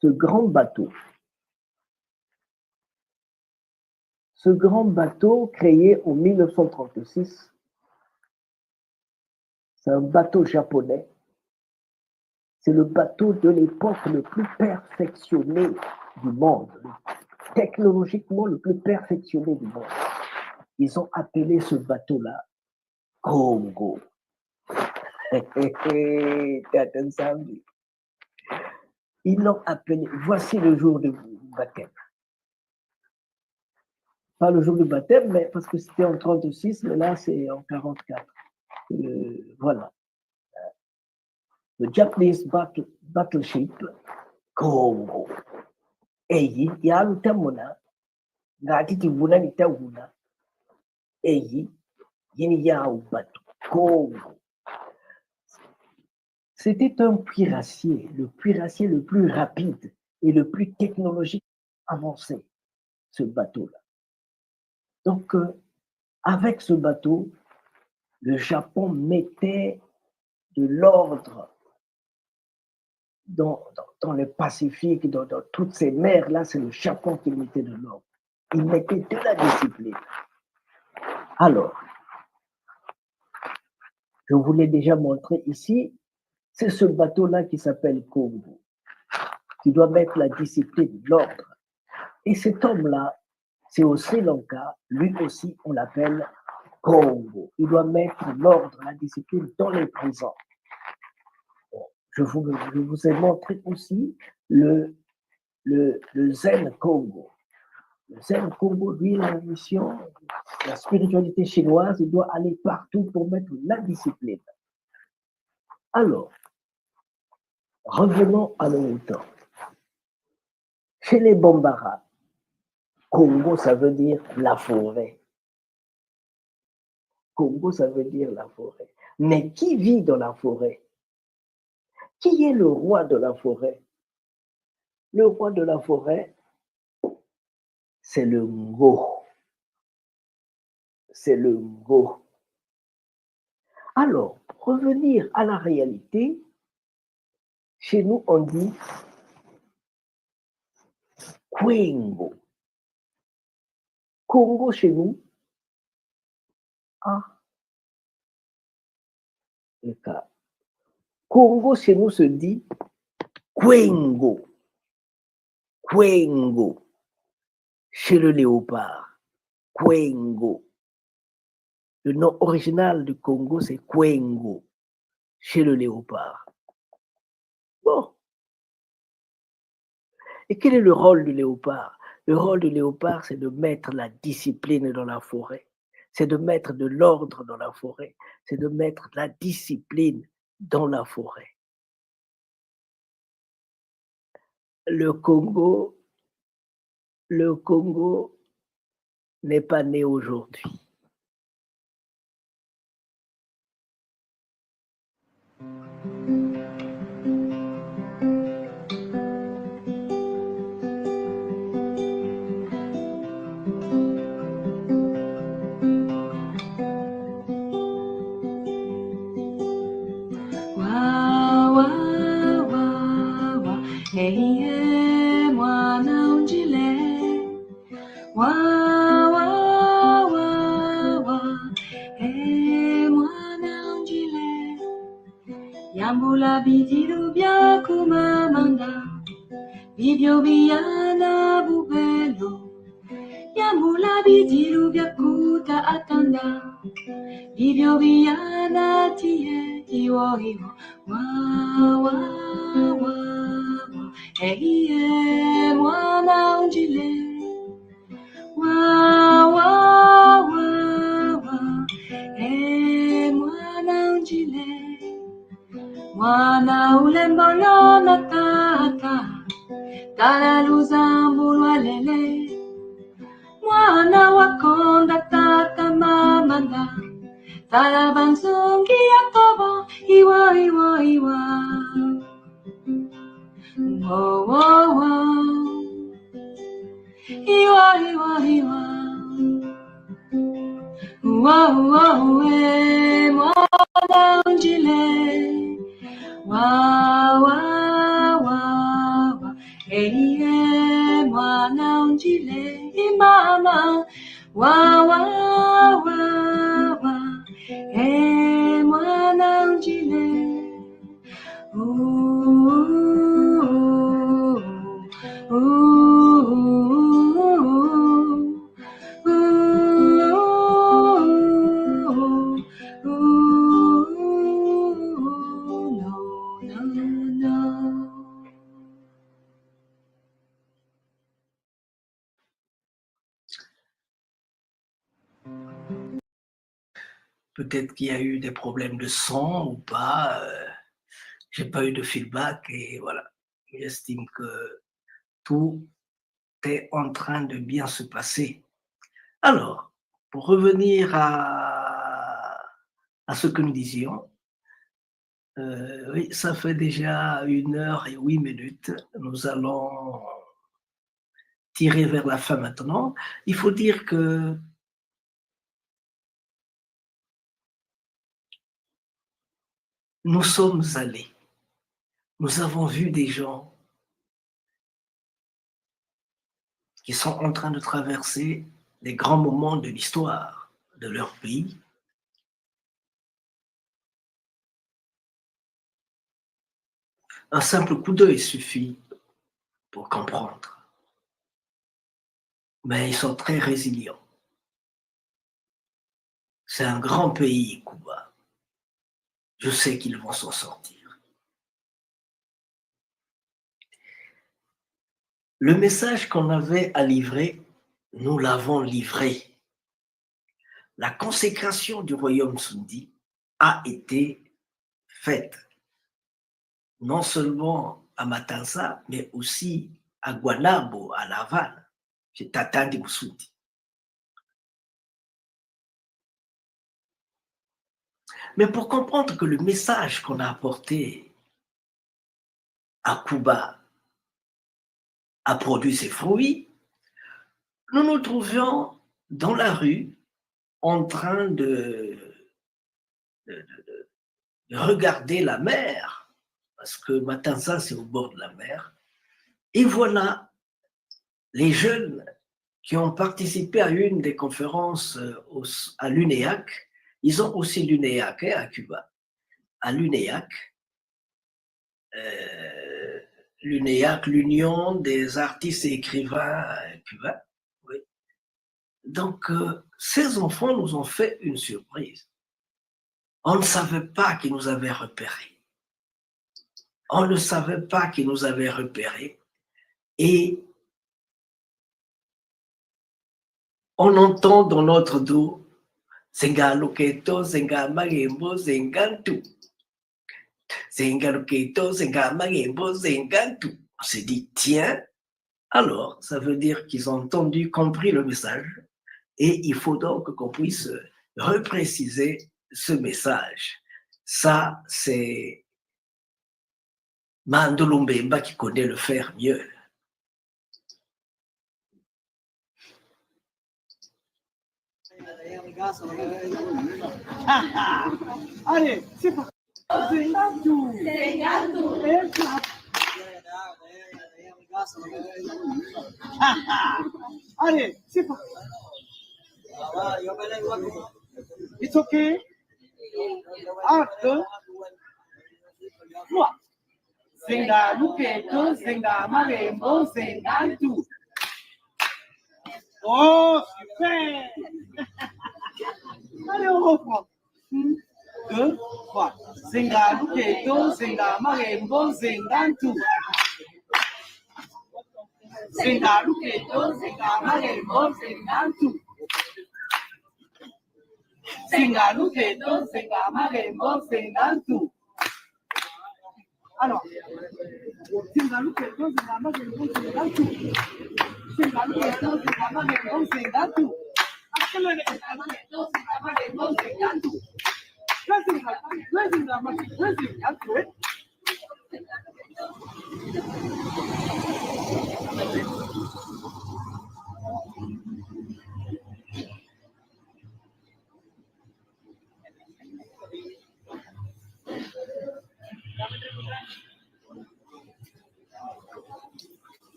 ce grand bateau. Ce grand bateau créé en 1936, c'est un bateau japonais. C'est le bateau de l'époque le plus perfectionné du monde, technologiquement le plus perfectionné du monde. Ils ont appelé ce bateau-là Congo. Ils l'ont appelé, voici le jour du baptême. Pas le jour du baptême, mais parce que c'était en 36, mais là c'est en 44. Voilà. Le Japanese battleship Congo. Eyi yalutamuna ngati vuna nitavuna. Eyi yini yao bateau Congo. C'était un cuirassier le plus rapide et le plus technologique avancé, ce bateau-là. Donc, avec ce bateau, le Japon mettait de l'ordre dans le Pacifique, dans toutes ces mers-là, c'est le Japon qui mettait de l'ordre. Il mettait de la discipline. Alors, je vous l'ai déjà montré ici, c'est ce bateau-là qui s'appelle Congo, qui doit mettre la discipline, l'ordre. Et cet homme-là, c'est au Sri Lanka, lui aussi, on l'appelle Congo. Il doit mettre l'ordre, la discipline dans les prisons. Je vous ai montré aussi le Zen Congo. Le Zen Congo, lui, la mission, la spiritualité chinoise, il doit aller partout pour mettre la discipline. Alors, revenons à nos temps. Chez les Bambara, Congo, ça veut dire la forêt. Congo, ça veut dire la forêt. Mais qui vit dans la forêt? Qui est le roi de la forêt? Le roi de la forêt, c'est le Ngo. C'est le Ngo. Alors, pour revenir à la réalité, chez nous, on dit Kwengo. Congo chez nous, le cas. Congo chez nous se dit Kwengo. Kwengo. Chez le léopard. Kwengo. Le nom original du Congo, c'est Kwengo. Chez le léopard. Bon. Et quel est le rôle du léopard? Le rôle du léopard, c'est de mettre la discipline dans la forêt. C'est de mettre de l'ordre dans la forêt. C'est de mettre la discipline dans la forêt. Le Congo n'est pas né aujourd'hui. Hey, mwana unjile, wa wa wa wa. Hey, mwana unjile, yambula bidiru bya kumamanda, bibyo biyana bubelo, yambula bidiru bya kuta atanda, bibyo biyana tiye iwo iwo, wa wa wa. Hey, na tata talaluzambulwalele mwana wakonda tata mamanda talabanzungi yatobo iwa iwa iwa wo wo wo iwa iwa iwa wo wo we mwana unjile wa wa wa wa hey mwana unjile imama wa wa wa wa hey mwana unjile Peut-être qu'il y a eu des problèmes de son ou pas. J'ai pas eu de feedback et voilà. J'estime que tout est en train de bien se passer. Alors, pour revenir à ce que nous disions, oui, ça fait déjà 1h08. Nous allons tirer vers la fin maintenant. Il faut dire que nous sommes allés. Nous avons vu des gens qui sont en train de traverser les grands moments de l'histoire de leur pays. Un simple coup d'œil suffit pour comprendre. Mais ils sont très résilients. C'est un grand pays, Cuba. Je sais qu'ils vont s'en sortir. Le message qu'on avait à livrer, nous l'avons livré. La consécration du royaume Sundi a été faite, non seulement à Matanza, mais aussi à Guanabo, à La Havane, chez Tatandi Musundi. Mais pour comprendre que le message qu'on a apporté à Cuba a produit ses fruits, nous nous trouvions dans la rue en train de regarder la mer, parce que Matanza, c'est au bord de la mer. Et voilà les jeunes qui ont participé à une des conférences à l'UNEAC. Ils ont aussi l'UNEAC à Cuba. À l'UNEAC, l'UNEAC, l'Union des artistes et écrivains cubains. Oui. Donc, ces enfants nous ont fait une surprise. On ne savait pas qu'ils nous avaient repérés. On ne savait pas qu'ils nous avaient repérés. Et on entend dans notre dos Zenga Loketo, Zenga Magembo, Zengantu. Zenga Loketo, Zenga Magembo, Zengantu. On s'est dit, tiens, alors, ça veut dire qu'ils ont entendu, compris le message, et il faut donc qu'on puisse repréciser ce message. Ça, c'est Mandolo Mbemba qui connaît le faire mieux. Allez, c'est parti. Allez, c'est parti. It's okay. Acte 3. Zenga Luketo, Zenga Marembo, Zenga tout. Oh, super. Allez, on reprend. 1, 2, 3. Zenga Luketo, Zenga Marembo, Zenga tout. Zenga Luketo, Zenga Marembo, Zenga tout. Zenga Luketo, Zenga Marembo, Zenga tout. Alors, Zingalu Keto, Zingama Gengo, Zingatu. Zingalu Keto, Zingama Gengo, Zingatu. Akele Zingama Keto, Zingama Gengo, Zingatu. Zingama Gengo, Zingatu.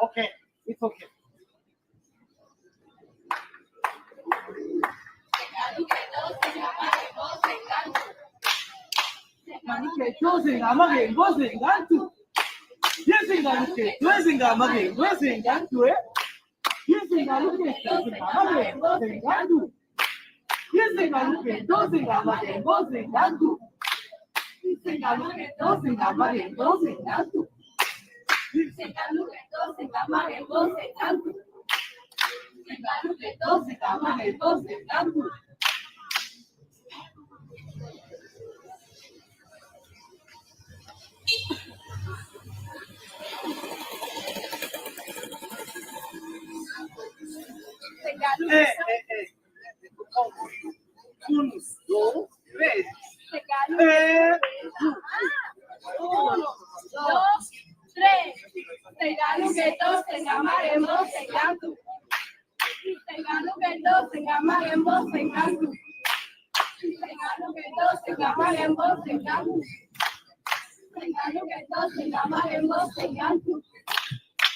Okay, it's okay.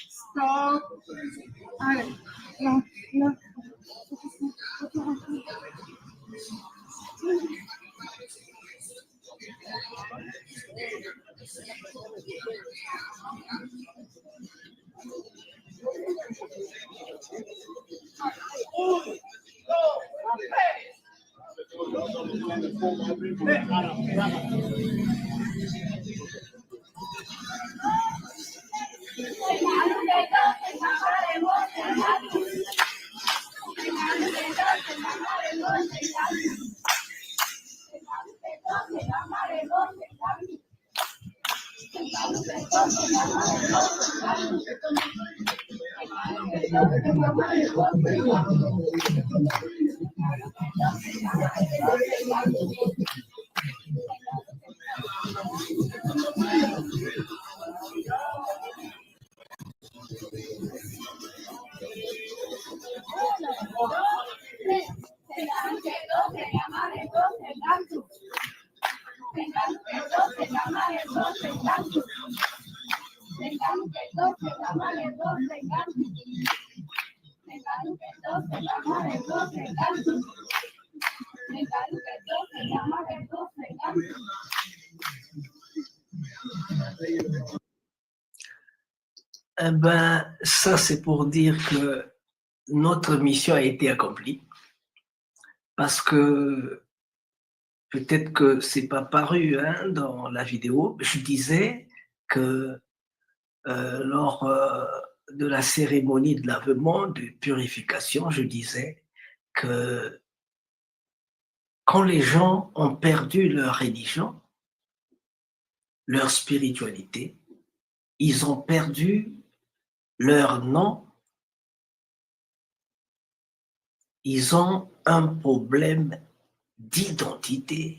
Stop. No, no. Eh ben, ça c'est pour dire que notre mission a été accomplie, parce que peut-être que c'est pas paru dans la vidéo. Je disais que lors de la cérémonie de lavement, de purification, je disais que quand les gens ont perdu leur religion, leur spiritualité, ils ont perdu leur nom, ils ont un problème d'identité.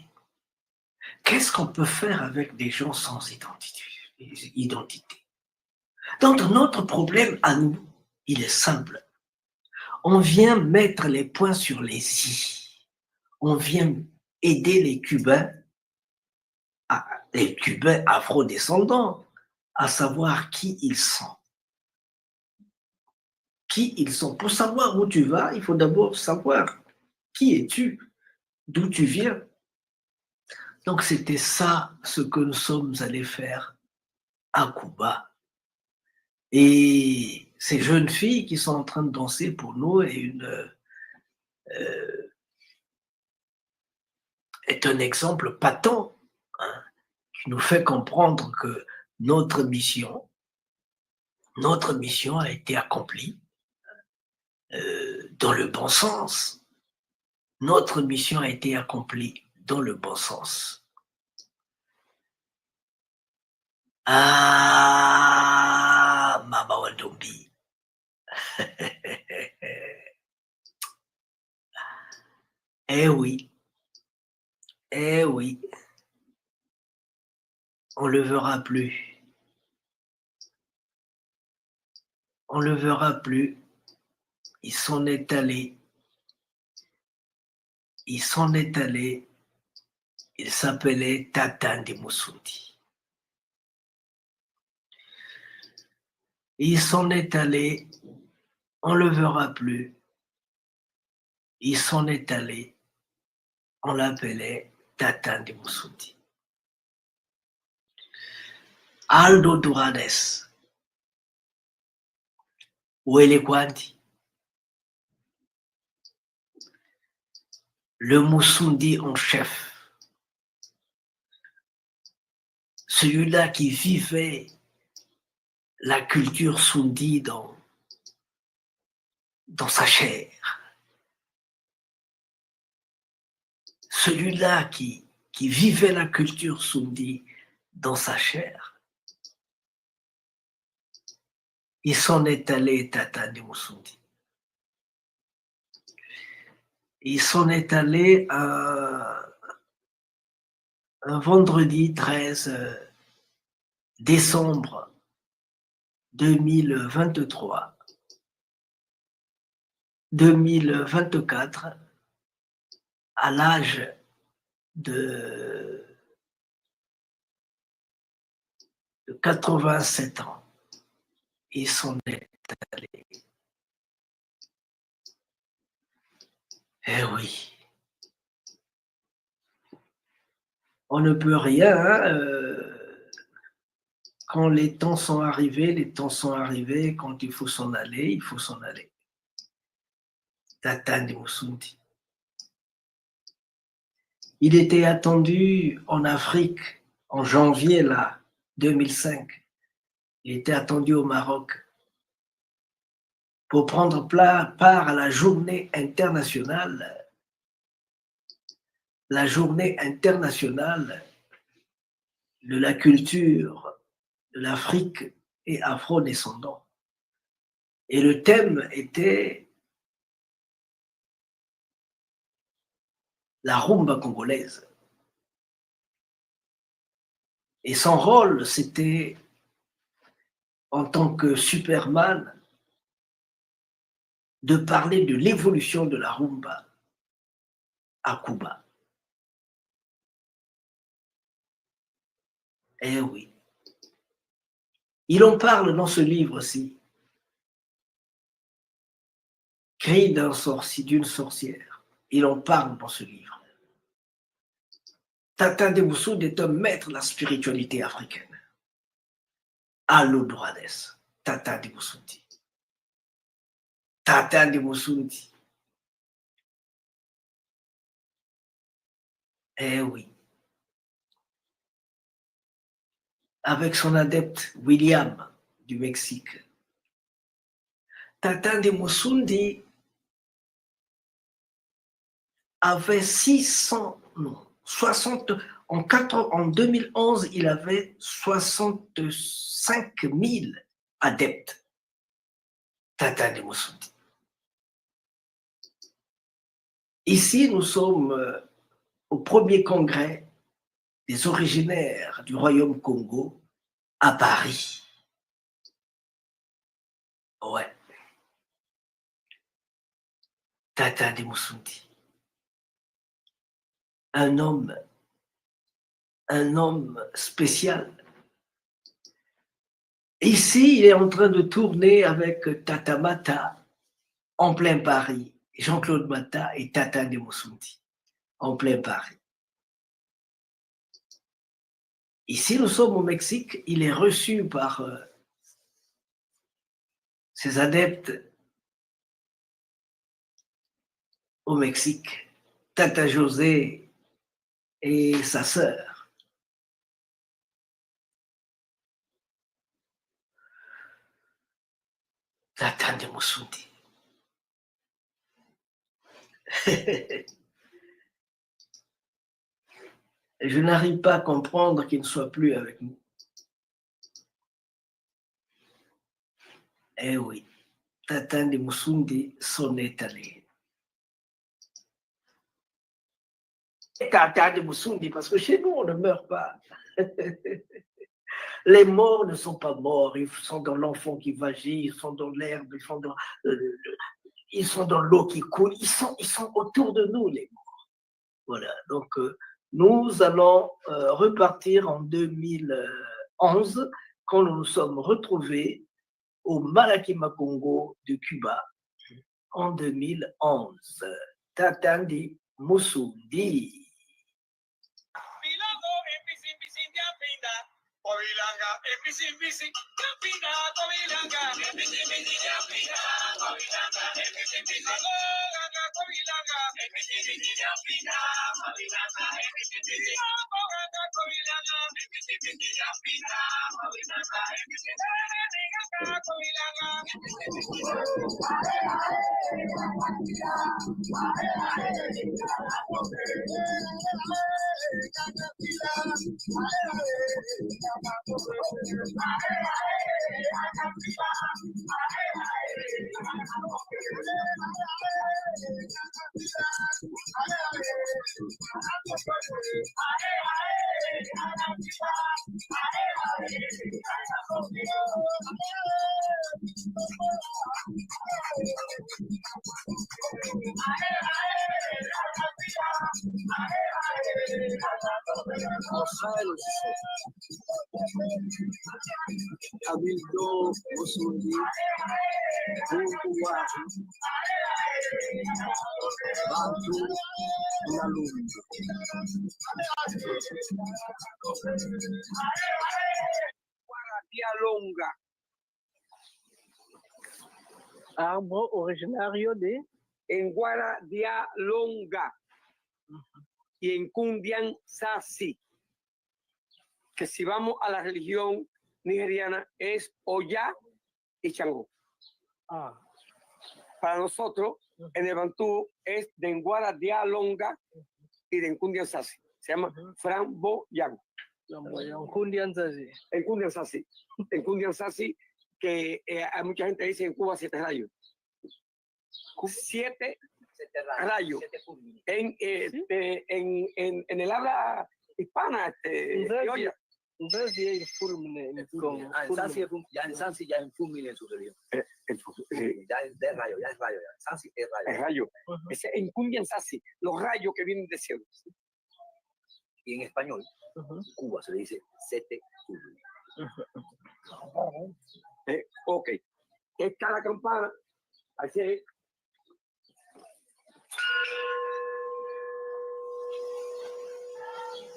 Qu'est-ce qu'on peut faire avec des gens sans identité? Donc notre problème à nous, il est simple. On vient mettre les points sur les i. On vient aider les Cubains afro-descendants, à savoir qui ils sont, qui ils sont. Pour savoir où tu vas, il faut d'abord savoir qui es-tu, d'où tu viens. Donc c'était ça ce que nous sommes allés faire à Cuba. Et ces jeunes filles qui sont en train de danser pour nous est un exemple patent, hein, qui nous fait comprendre que notre mission a été accomplie dans le bon sens. Notre mission a été accomplie dans le bon sens. Ah, Mama Waldombi. Eh oui. Eh oui. On le verra plus. On le verra plus. Ils s'en est allé. Il s'appelait Tata Ndemusundi. Il s'en est allé, on ne le verra plus. Il s'en est allé, on l'appelait Tata Ndemusundi. Aldo Durades, Wele Kwanti, le Musundi en chef, celui-là qui vivait la culture Sundi dans sa chair, celui-là qui vivait la culture Sundi dans sa chair. Il s'en est allé, Tata Ndemusundi. Il s'en est allé un vendredi 13 décembre 2023, 2024, à l'âge de 87 ans. Il s'en est allé. Eh oui. On ne peut rien, hein, quand les temps sont arrivés, quand il faut s'en aller, il faut s'en aller. Tata Ndemusundi. Il était attendu en Afrique en janvier 2005. Il était attendu au Maroc pour prendre part à la journée internationale de la culture de l'Afrique et afro-descendant. Et le thème était la rumba congolaise. Et son rôle, c'était, en tant que Superman, de parler de l'évolution de la rumba à Cuba. Eh oui. Il en parle dans ce livre-ci. Cri d'une sorcière. Il en parle dans ce livre. Tata Ndemusundi est un maître de la spiritualité africaine. Aldo Durades, Tata Ndemusundi. Tata Ndemusundi. Eh oui. Avec son adepte William du Mexique. Tata Ndemusundi avait en 2011, il avait 65 000 adeptes. Tata Ndemusundi. Ici, nous sommes au premier congrès des originaires du Royaume Congo à Paris. Ouais. Tata Ndemusundi. Un homme spécial. Ici, il est en train de tourner avec Tata Mata en plein Paris, Jean-Claude Matta et Tata de Moussoudi, en plein Paris. Ici, nous sommes au Mexique, il est reçu par ses adeptes au Mexique, Tata José et sa sœur. Tata de Moussoudi. Je n'arrive pas à comprendre qu'il ne soit plus avec nous. Eh oui, Tata de Moussoudi s'en est allé. Tata de Moussoudi, parce que chez nous, on ne meurt pas. Les morts ne sont pas morts, ils sont dans l'enfant qui vagit, ils sont dans l'herbe, ils sont dans l'eau qui coule, ils sont autour de nous, les morts. Voilà, donc nous allons repartir en 2011, quand nous nous sommes retrouvés au Malakima Congo de Cuba, en 2011. Tata de Moussoudi. Covilanga, episi, capina, Covilanga, episi, capina, Covilanga, episi, Covilanga, episi, capina, Covilanga, episi, Covilanga, episi, capina, Covilanga, episi, Abildo Moussoudi, Bunguwaji, Bantu Nalumbu. Dialonga. Arbre originario de En Guara Dialonga y en Kundian Sasi, que si vamos a la religión nigeriana es Oya y Changó. Para nosotros, en el Bantú es de Nguara Dialonga y de Kundian Sasi. Se llama Framboyán. En Kundian Sasi. En Kundian Sasi. En Kundian Sasi, que hay mucha gente que dice en Cuba 7 rayos. 7 rayos. En el habla hispana, criolla. Entonces, ya el fulmine en Congo. Ya en Sansi ya en fulmine en su religión. Ya es de rayo, ya es rayo. Ya. Sansi es rayo. Es rayo. Ese en Kundian Sasi, los rayos que vienen del cielo. Y en español, Cuba se le dice sete fulmine. Ok. Está la campana. Así es.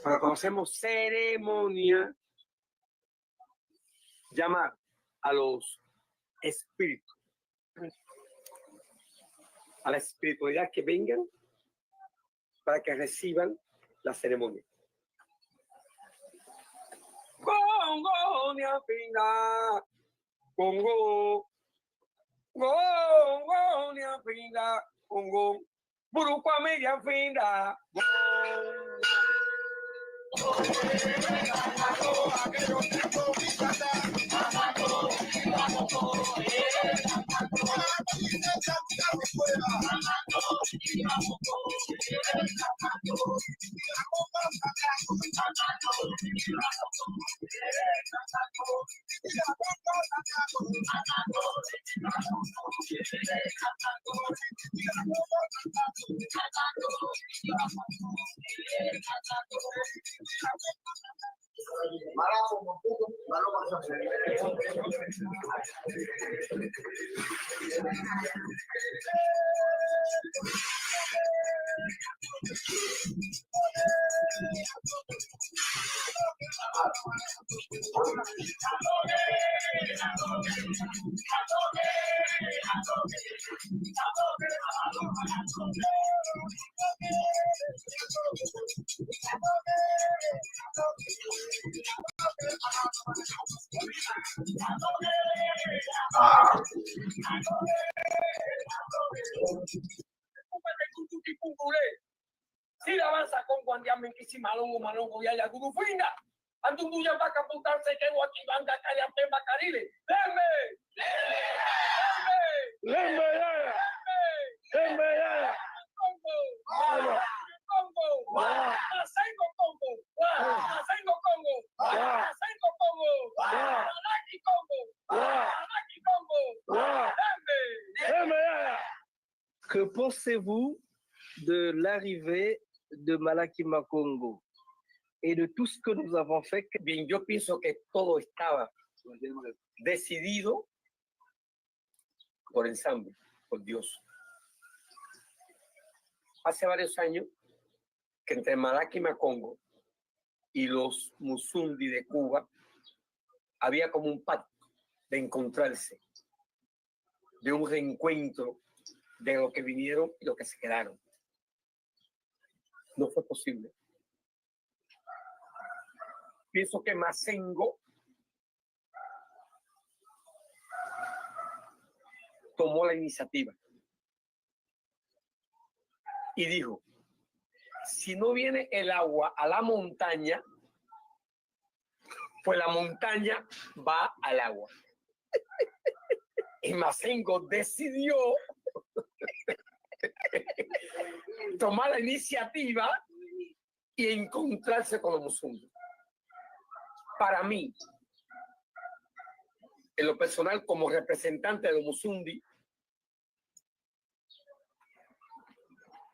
Pero cuando hacemos ceremonia, llamar a los espíritus, a la espiritualidad que vengan para que reciban la ceremonia. Congo, niapinga, Congo, Congo, niapinga, Congo, Burukwa media finda, Si la avanza con guandiamen que si malongo malongo ya ya gurufina. Antu tuya va a caputarse que aquí banda calla pemba carile. Lembe. Lembe ya. Lembe ya. Congo. Congo. Asengo Congo. Asengo Congo. Asengo Congo. Alaki Congo. Alaki Congo. Lembe. Lembe ya. Que pensez-vous de l'arrivée de Malaki Makongo et de tout ce que nous avons fait? Bien, yo pienso que todo estaba decidido por ensamble, por Dios. Hace varios años que entre Malaki Makongo y los Musundi de Cuba había como un pacto de encontrarse, de un reencuentro de lo que vinieron y lo que se quedaron. No fue posible. Pienso que Masengo tomó la iniciativa y dijo, si no viene el agua a la montaña, pues la montaña va al agua. Y Masengo decidió tomar la iniciativa y encontrarse con los Musundi. Para mí, en lo personal, como representante de los Musundi,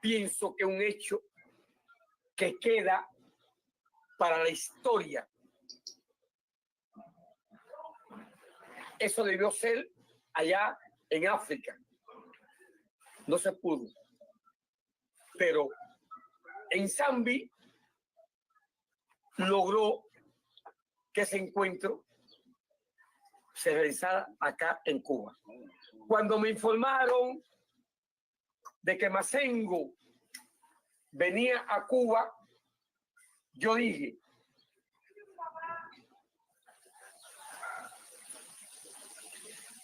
pienso que un hecho que queda para la historia. Eso debió ser allá en África. No se pudo. Pero en Zambi logró que ese encuentro se realizara acá en Cuba. Cuando me informaron de que Masengo venía a Cuba, yo dije,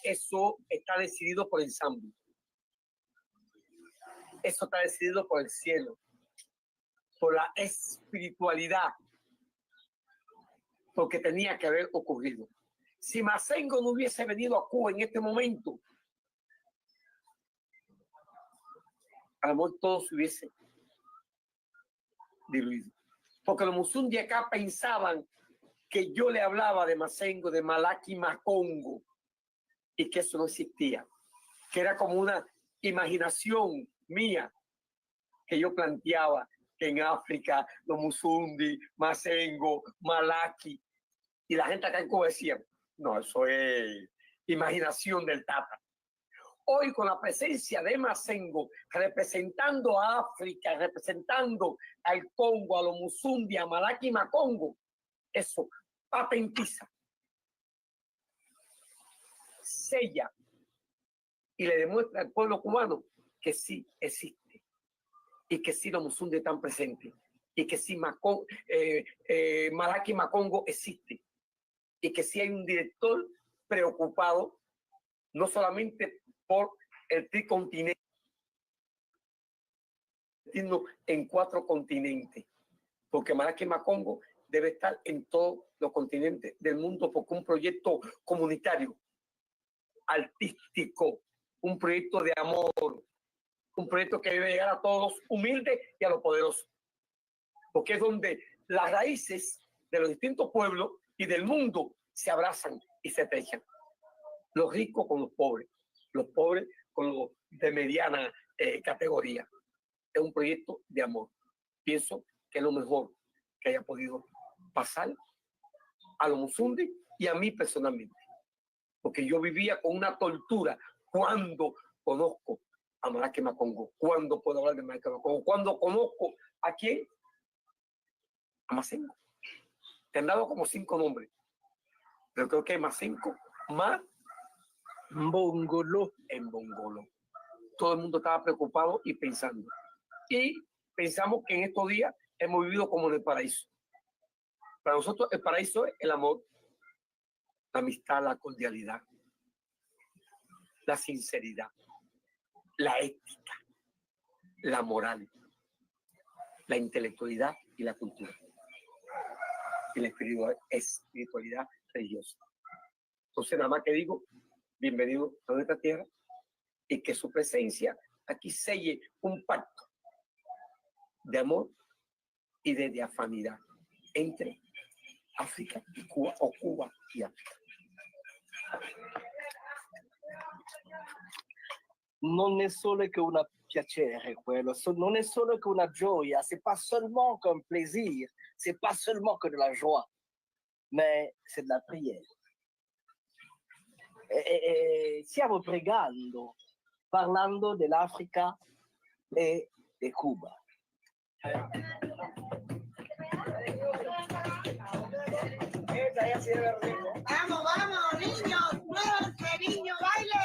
eso está decidido por el Zambi. Eso está decidido por el cielo, por la espiritualidad, porque tenía que haber ocurrido. Si Masengo no hubiese venido a Cuba en este momento, a lo mejor todo se hubiese diluido. Porque los Musundi acá pensaban que yo le hablaba de Masengo, de Malaki Makongo, y que eso no existía, que era como una imaginación mía, que yo planteaba que en África los Musundi, Masengo, Malaki, y la gente acá en Cuba decía, no, eso es imaginación del Tata. Hoy con la presencia de Masengo, representando a África, representando al Congo, a los Musundi, a Malaki y Makongo, eso patentiza, sella y le demuestra al pueblo cubano que sí existe y que sí los Musundi están presentes y que sí Malaki y Makongo existe y que sí hay un director preocupado no solamente por el tricontinente, sino en 4 continentes, porque Malaki y Makongo debe estar en todos los continentes del mundo porque un proyecto comunitario, artístico, un proyecto de amor, un proyecto que debe llegar a todos los humildes y a los poderosos, porque es donde las raíces de los distintos pueblos y del mundo se abrazan y se estrechan. Los ricos con los pobres con los de mediana categoría. Es un proyecto de amor. Pienso que es lo mejor que haya podido pasar a los Musundi y a mí personalmente, porque yo vivía con una tortura cuando conozco a Malaki Makongo. ¿Cuándo puedo hablar de Malaki Makongo? ¿Cuándo conozco a quién? A Masengo. Te han dado como 5 nombres, pero creo que hay más 5 más Mbongolo. en Bongolo. Todo el mundo estaba preocupado y pensando. Y pensamos que en estos días hemos vivido como en el paraíso. Para nosotros el paraíso es el amor, la amistad, la cordialidad, la sinceridad, la ética, la moral, la intelectualidad y la cultura. Y la espiritualidad religiosa. Entonces, nada más que digo, bienvenido a nuestra tierra y que su presencia aquí selle un pacto de amor y de diafanidad entre África y Cuba, o Cuba y África. Non è solo che una piacere quello, non è solo che una gioia, c'est pas seulement qu'un plaisir, c'est pas seulement que de la joie, mais c'est de la prière. E stiamo pregando, parlando dell'Africa e di Cuba. Vamos, vamos, niños, muévanse, niños, baile.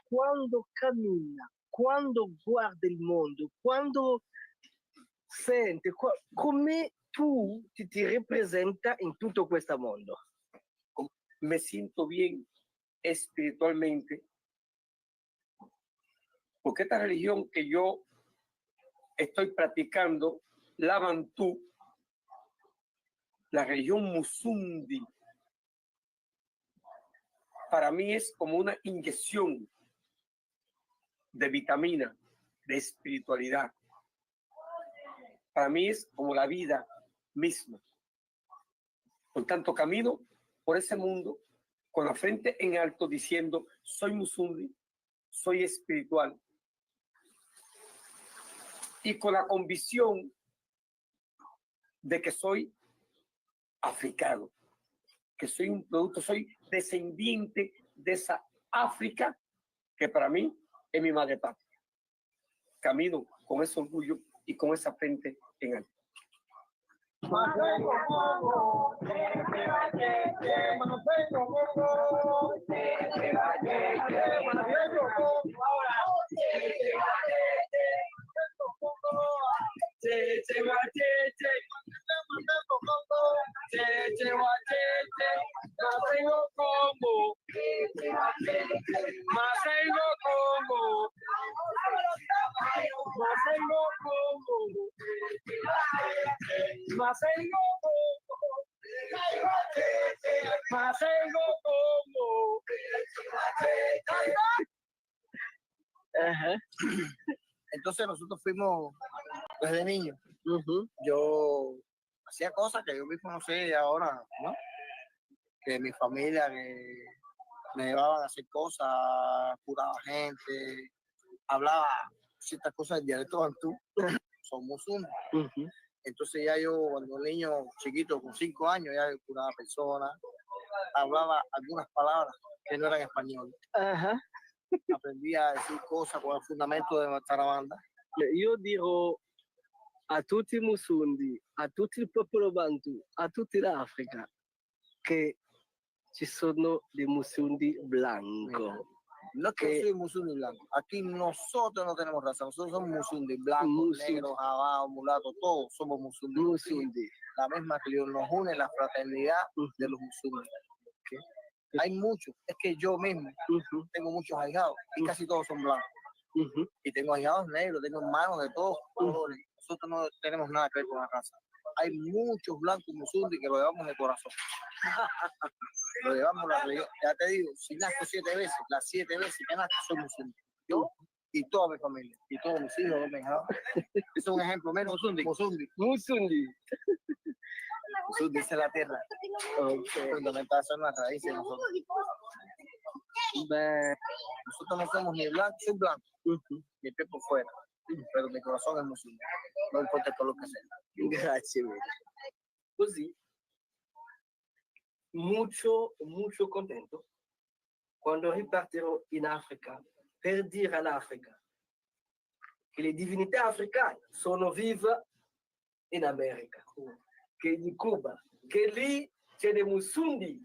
Quando cammina, quando guarda il mondo, quando sente, come tu ti rappresenta in tutto questo mondo? Me siento bien espiritualmente porque esta religión que yo estoy practicando, la Bantú, la religión Musundi, para mí es como una inyección de vitamina, de espiritualidad. Para mí es como la vida misma. Por tanto, camino por ese mundo con la frente en alto diciendo, soy Musundi, soy espiritual. Y con la convicción de que soy africano, que soy un producto, soy descendiente de esa África que para mí es mi madre patria. Camino con ese orgullo y con esa frente en alto. Entonces nosotros fuimos desde niños. Yo hacía cosas que yo mismo no sé ahora, ¿no? Que mi familia que me llevaban a hacer cosas, curaba gente, hablaba ciertas cosas del dialecto bantú, somos uno. Entonces ya yo, cuando un niño chiquito con 5 años, ya curaba personas, hablaba algunas palabras que no eran español. Aprendí a decir cosas con el fundamento de nuestra banda. Io dirò a tutti i Musundi, a tutto il popolo Bantu, a tutta l'Africa, che ci sono dei Musundi blanco. No es que soy Musundi blanco. Aquí nosotros no tenemos raza. Nosotros somos Musundi blancos, negros, jabados, mulatos, todos somos Musundi. La misma religión nos une, la fraternidad de los Musundi. Hay muchos. Es que yo mismo tengo muchos ahijados y casi todos son blancos. Y tengo ahijados negros, tengo hermanos de todos colores. Nosotros no tenemos nada que ver con la raza. Hay muchos blancos Musundi que lo llevamos de corazón. Lo llevamos la religión. Ya te digo, si nazco 7 veces, las 7 veces que nazco soy Musundi. Yo y toda mi familia, y todos mis hijos, mis ahijados. Es un ejemplo menos. Musundi. Musundi es la tierra. Fundamental son las raíces de nosotros. Nosotros no somos ni blancos, soy blanco. Mi pie por fuera. Pero mi corazón es Musundi. No importa el color que sea. Grazie. Così mucho contento quando ripartirò in Africa per dire all'Africa che le divinità africane sono vive in America, che in Cuba, che lì c'è dei musundi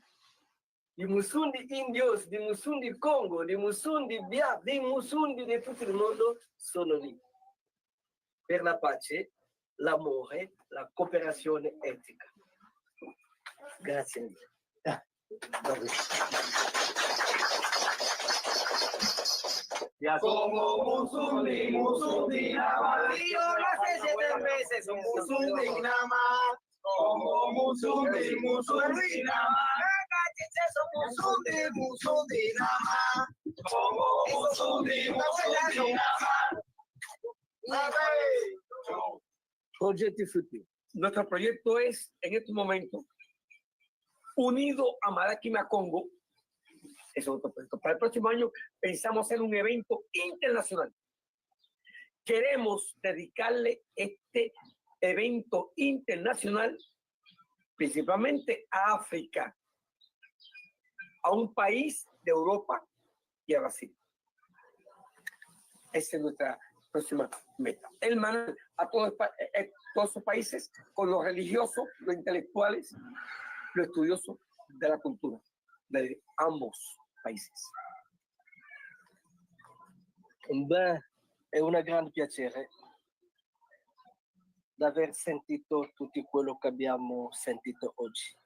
indios, dei musundi Congo, dei musundi Biafra, dei musundi di tutto il mondo sono lì per la pace, l'amore, la cooperazione etica. Grazie mille. Como Musundi, nada más. Yo no sé 7 meses, son Musundi, nada más. Como Musundi, nada más. Musundi, nada más. Como Musundi, nada más. Proyecto futuro. Nuestro proyecto es, en estos momentos, unido a Malaquima Congo. Es otro proyecto. Para el próximo año pensamos hacer un evento internacional. Queremos dedicarle este evento internacional principalmente a África, a un país de Europa y a Brasil. Esa es nuestra próxima meta. El manual a todos esos países con los religiosos, los intelectuales, los estudiosos de la cultura de ambos países. Beh, è un grande piacere di aver sentito tutto quello che abbiamo sentito oggi.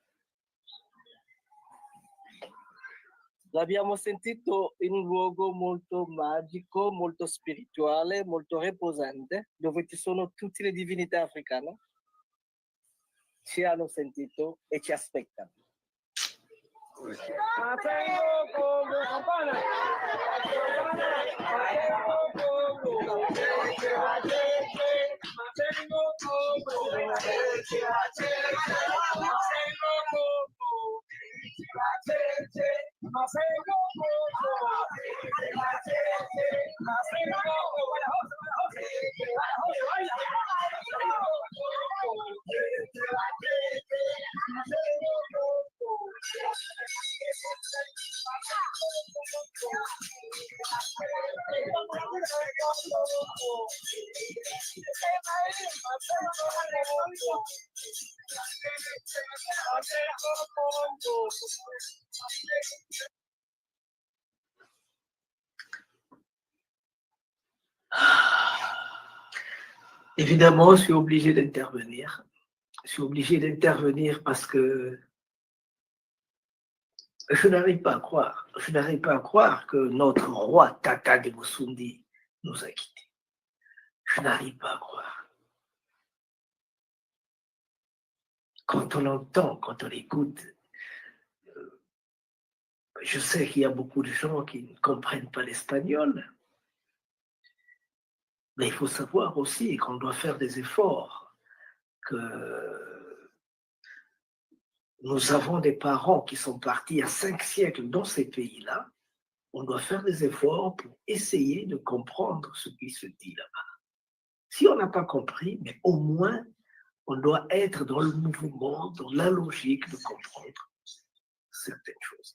L'abbiamo sentito in un luogo molto magico, molto spirituale, molto riposante, dove ci sono tutte le divinità africane. Ci hanno sentito e ci aspettano. Évidemment, je suis obligé d'intervenir. Je suis obligé d'intervenir parce que je n'arrive pas à croire. Je n'arrive pas à croire que notre roi Tata de Musundi nous a quittés. Je n'arrive pas à croire. Quand on l'entend, quand on l'écoute, je sais qu'il y a beaucoup de gens qui ne comprennent pas l'espagnol. Mais il faut savoir aussi qu'on doit faire des efforts, que nous avons des parents qui sont partis il y a 5 siècles dans ces pays-là. On doit faire des efforts pour essayer de comprendre ce qui se dit là-bas. Si on n'a pas compris, mais au moins, on doit être dans le mouvement, dans la logique de comprendre certaines choses.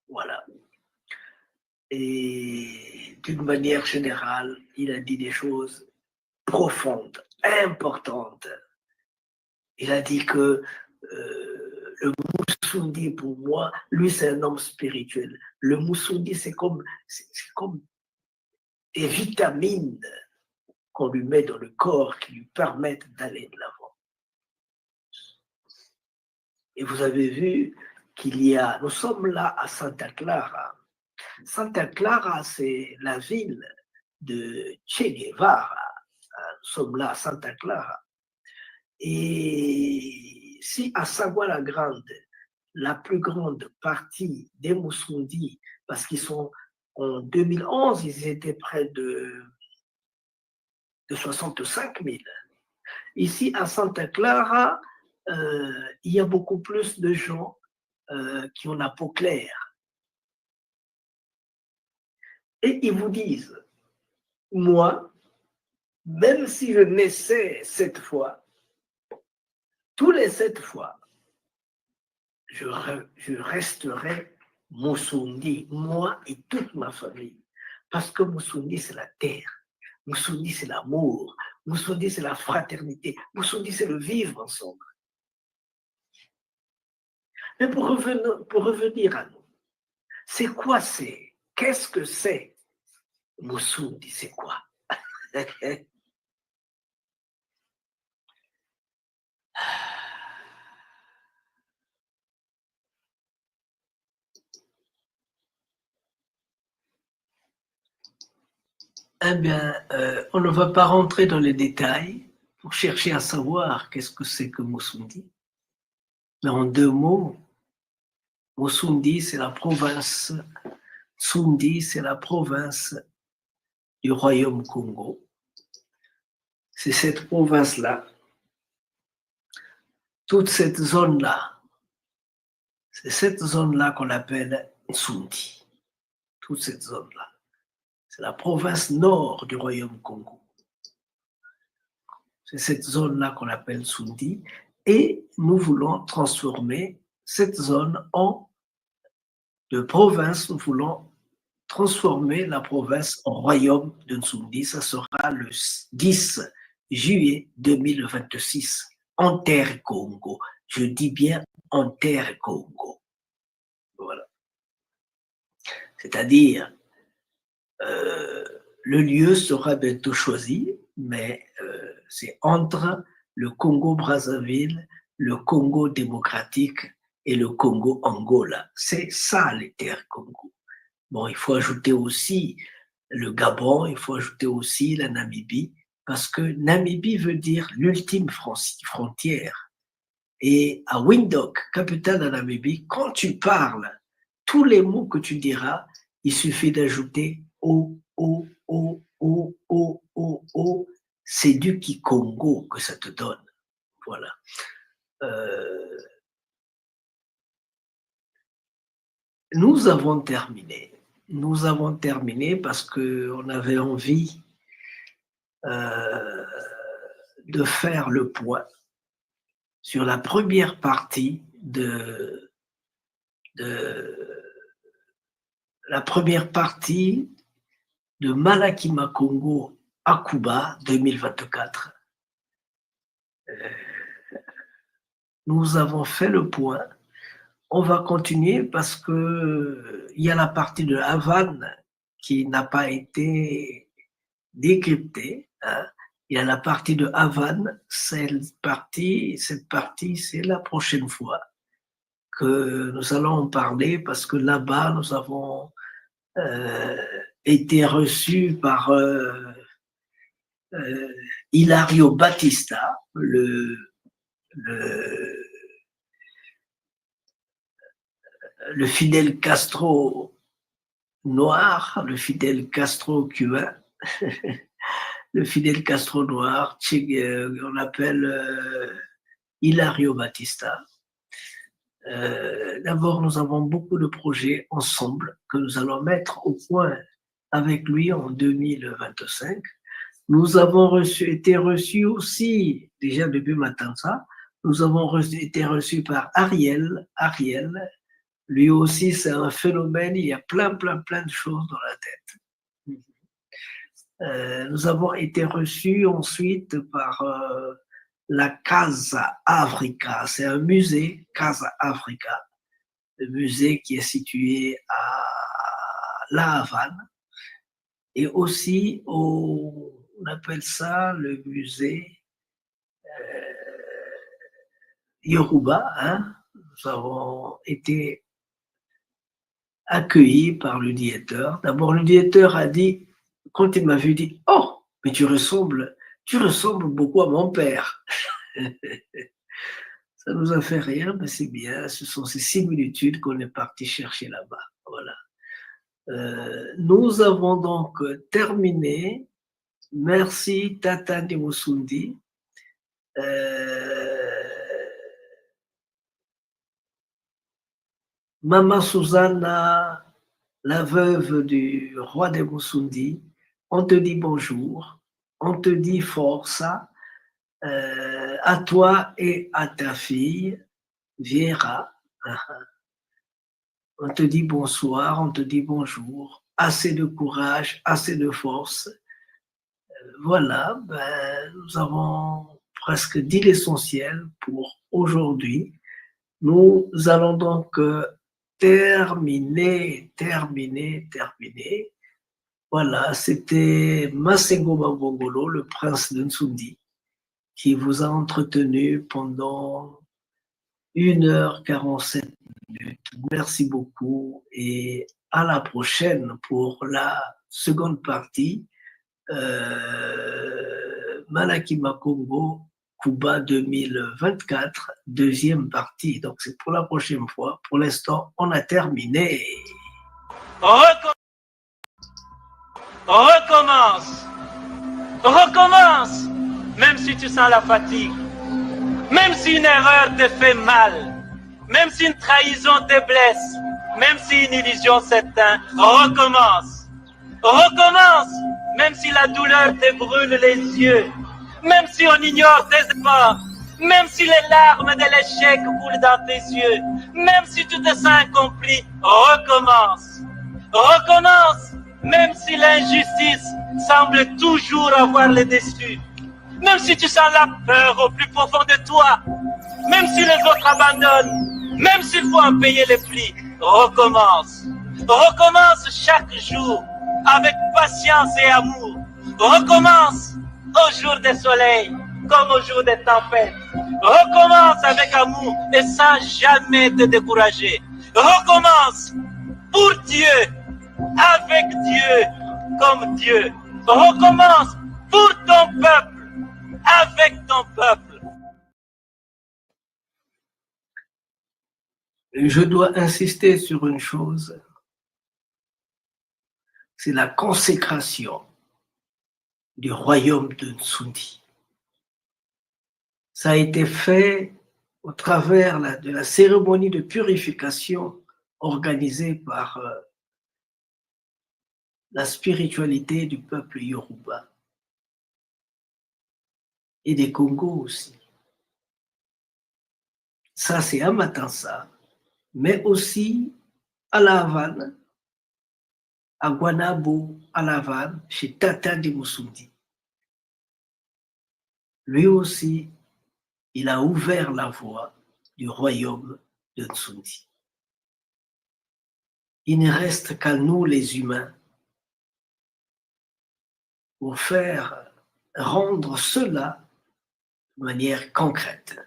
Voilà. Et d'une manière générale, il a dit des choses profondes, importantes. Il a dit que le Musundi, pour moi, lui, c'est un homme spirituel. Le Musundi, c'est comme des vitamines qu'on lui met dans le corps qui lui permettent d'aller de l'avant. Et vous avez vu qu'il y a, nous sommes là à Santa Clara. Santa Clara, c'est la ville de Che Guevara. Nous sommes là à Santa Clara. Et si à Sagua la Grande, la plus grande partie des Musundi, parce qu'ils sont en 2011, ils étaient près de 65 000. Ici à Santa Clara, il y a beaucoup plus de gens qui ont la peau claire. Et ils vous disent, moi, même si je naissais cette fois, tous les 7 fois, je resterai Musundi, moi et toute ma famille. Parce que Musundi, c'est la terre. Musundi, c'est l'amour. Musundi, c'est la fraternité. Musundi, c'est le vivre ensemble. Mais pour revenir à nous, c'est quoi c'est? Qu'est-ce que c'est? Musundi, c'est quoi? Eh bien, on ne va pas rentrer dans les détails pour chercher à savoir qu'est-ce que c'est que Musundi. Mais en 2 mots, Musundi, c'est la province, Tsundi, c'est la province du royaume Congo. C'est cette province-là, toute cette zone-là, c'est cette zone-là qu'on appelle Tsundi. Toute cette zone-là. C'est la province nord du royaume Congo. C'est cette zone-là qu'on appelle Tsundi. Et nous voulons transformer cette zone de province. Nous voulons transformer la province en royaume de Tsundi. Ça sera le 10 juillet 2026 en terre Congo. Je dis bien en terre Congo. Voilà. C'est-à-dire, le lieu sera bientôt choisi, mais c'est entre le Congo-Brazzaville, le Congo démocratique et le Congo-Angola. C'est ça les terres Congo. Bon, il faut ajouter aussi le Gabon, il faut ajouter aussi la Namibie, parce que Namibie veut dire l'ultime frontière. Et à Windhoek, capitale de Namibie, quand tu parles, tous les mots que tu diras, il suffit d'ajouter O, c'est du Kikongo que ça te donne. Voilà. Nous avons terminé. Nous avons terminé parce qu'on avait envie de faire le point sur la première partie de Malakima Congo à Cuba 2024. Nous avons fait le point. On va continuer parce que il y a la partie de Havane qui n'a pas été décryptée. Hein. Il y a la partie de Havane. Cette partie, c'est la prochaine fois que nous allons en parler parce que là-bas, nous avons été reçus par Hilario Batista, le Fidel Castro noir, le Fidel Castro cubain, le Fidel Castro noir, on appelle Hilario Batista. D'abord, nous avons beaucoup de projets ensemble que nous allons mettre au point avec lui en 2025. Nous avons été reçus aussi, déjà depuis Matanza, nous avons été reçus par Ariel. Ariel, lui aussi, c'est un phénomène, il y a plein de choses dans la tête. Nous avons été reçus ensuite par la Casa Africa, c'est un musée, Casa Africa, le musée qui est situé à La Havane, et aussi on appelle ça le musée Yoruba. Hein. Nous avons été accueillis par le directeur. D'abord, le directeur a dit, quand il m'a vu, il dit « Oh, mais tu ressembles beaucoup à mon père. » Ça nous a fait rire, mais c'est bien. Ce sont ces similitudes qu'on est parti chercher là-bas. Voilà. Nous avons donc terminé. Merci Tata Musundi. Maman Susanna, la veuve du roi de Musundi, on te dit bonjour, on te dit força. à toi et à ta fille, Viera. On te dit bonsoir, on te dit bonjour. Assez de courage, assez de force. Voilà, nous avons presque dit l'essentiel pour aujourd'hui. Nous allons donc terminer. Voilà, c'était Masengo Mabongolo, le prince de Nsoundi, qui vous a entretenu pendant 1h47 minutes. Merci beaucoup et à la prochaine pour la seconde partie. Malaki Makongo, Cuba 2024, deuxième partie. Donc c'est pour la prochaine fois. Pour l'instant, on a terminé. Recommence. Recommence. Même si tu sens la fatigue. Même si une erreur te fait mal. Même si une trahison te blesse. Même si une illusion s'éteint. Recommence. Recommence. Même si la douleur te brûle les yeux. Même si on ignore tes efforts. Même si les larmes de l'échec coulent dans tes yeux. Même si tu te sens incompris. Recommence. Recommence. Même si l'injustice semble toujours avoir le dessus. Même si tu sens la peur au plus profond de toi. Même si les autres abandonnent. Même s'il faut en payer les prix. Recommence. Recommence chaque jour avec patience et amour. Recommence au jour des soleils comme au jour des tempêtes. Recommence avec amour et sans jamais te décourager. Recommence pour Dieu, avec Dieu, comme Dieu. Recommence pour ton peuple, avec ton peuple. Je dois insister sur une chose, c'est la consécration du royaume de Nsoundi. Ça a été fait au travers de la cérémonie de purification organisée par la spiritualité du peuple Yoruba et des Congos aussi. Ça, c'est à Matansa, mais aussi à La Havane, à Guanabo, à La Havane, chez Tata de Moussoundi. Lui aussi, il a ouvert la voie du royaume de Nsoundi. Il ne reste qu'à nous, les humains, pour faire rendre cela de manière concrète.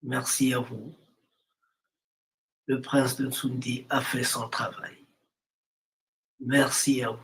Merci à vous. Le prince de Nsoundi a fait son travail. Merci à vous.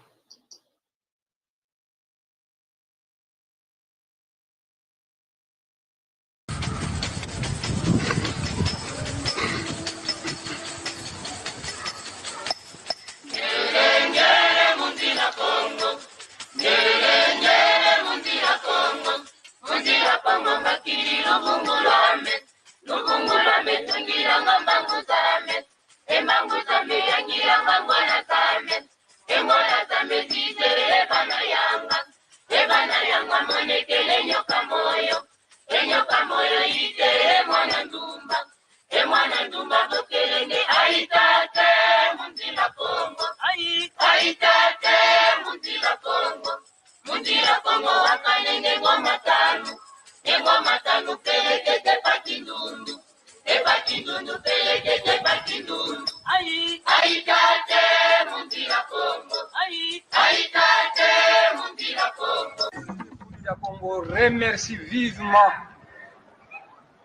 Congo remercie vivement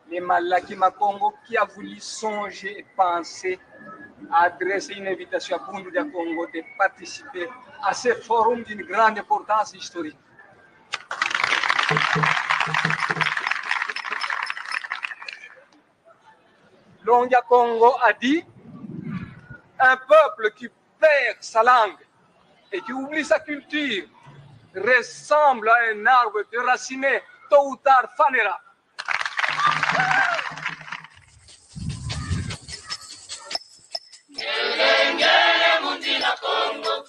les Malaki Makongo qui a voulu songer et penser à adresser une invitation à Bundu Congo de participer à ce forum d'une grande importance historique. Longia Congo a dit: un peuple qui perd sa langue et qui oublie sa culture ressemble à un arbre déraciné, tôt ou tard fanera. Congo,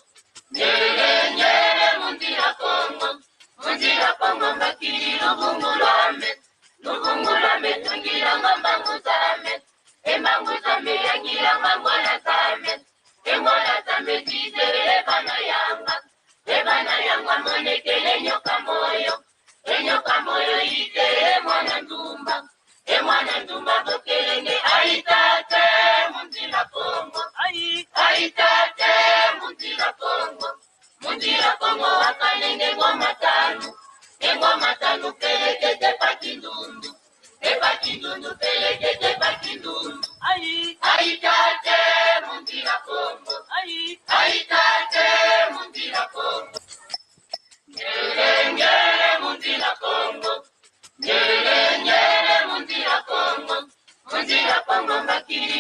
Unjira Kongo makiri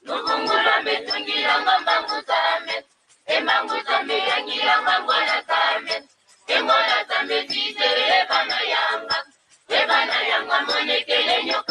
Lubungulame tungira mambangu zame Emangu zame yangira mangwana zame Emola zame tite ebana yanga Monekele nyo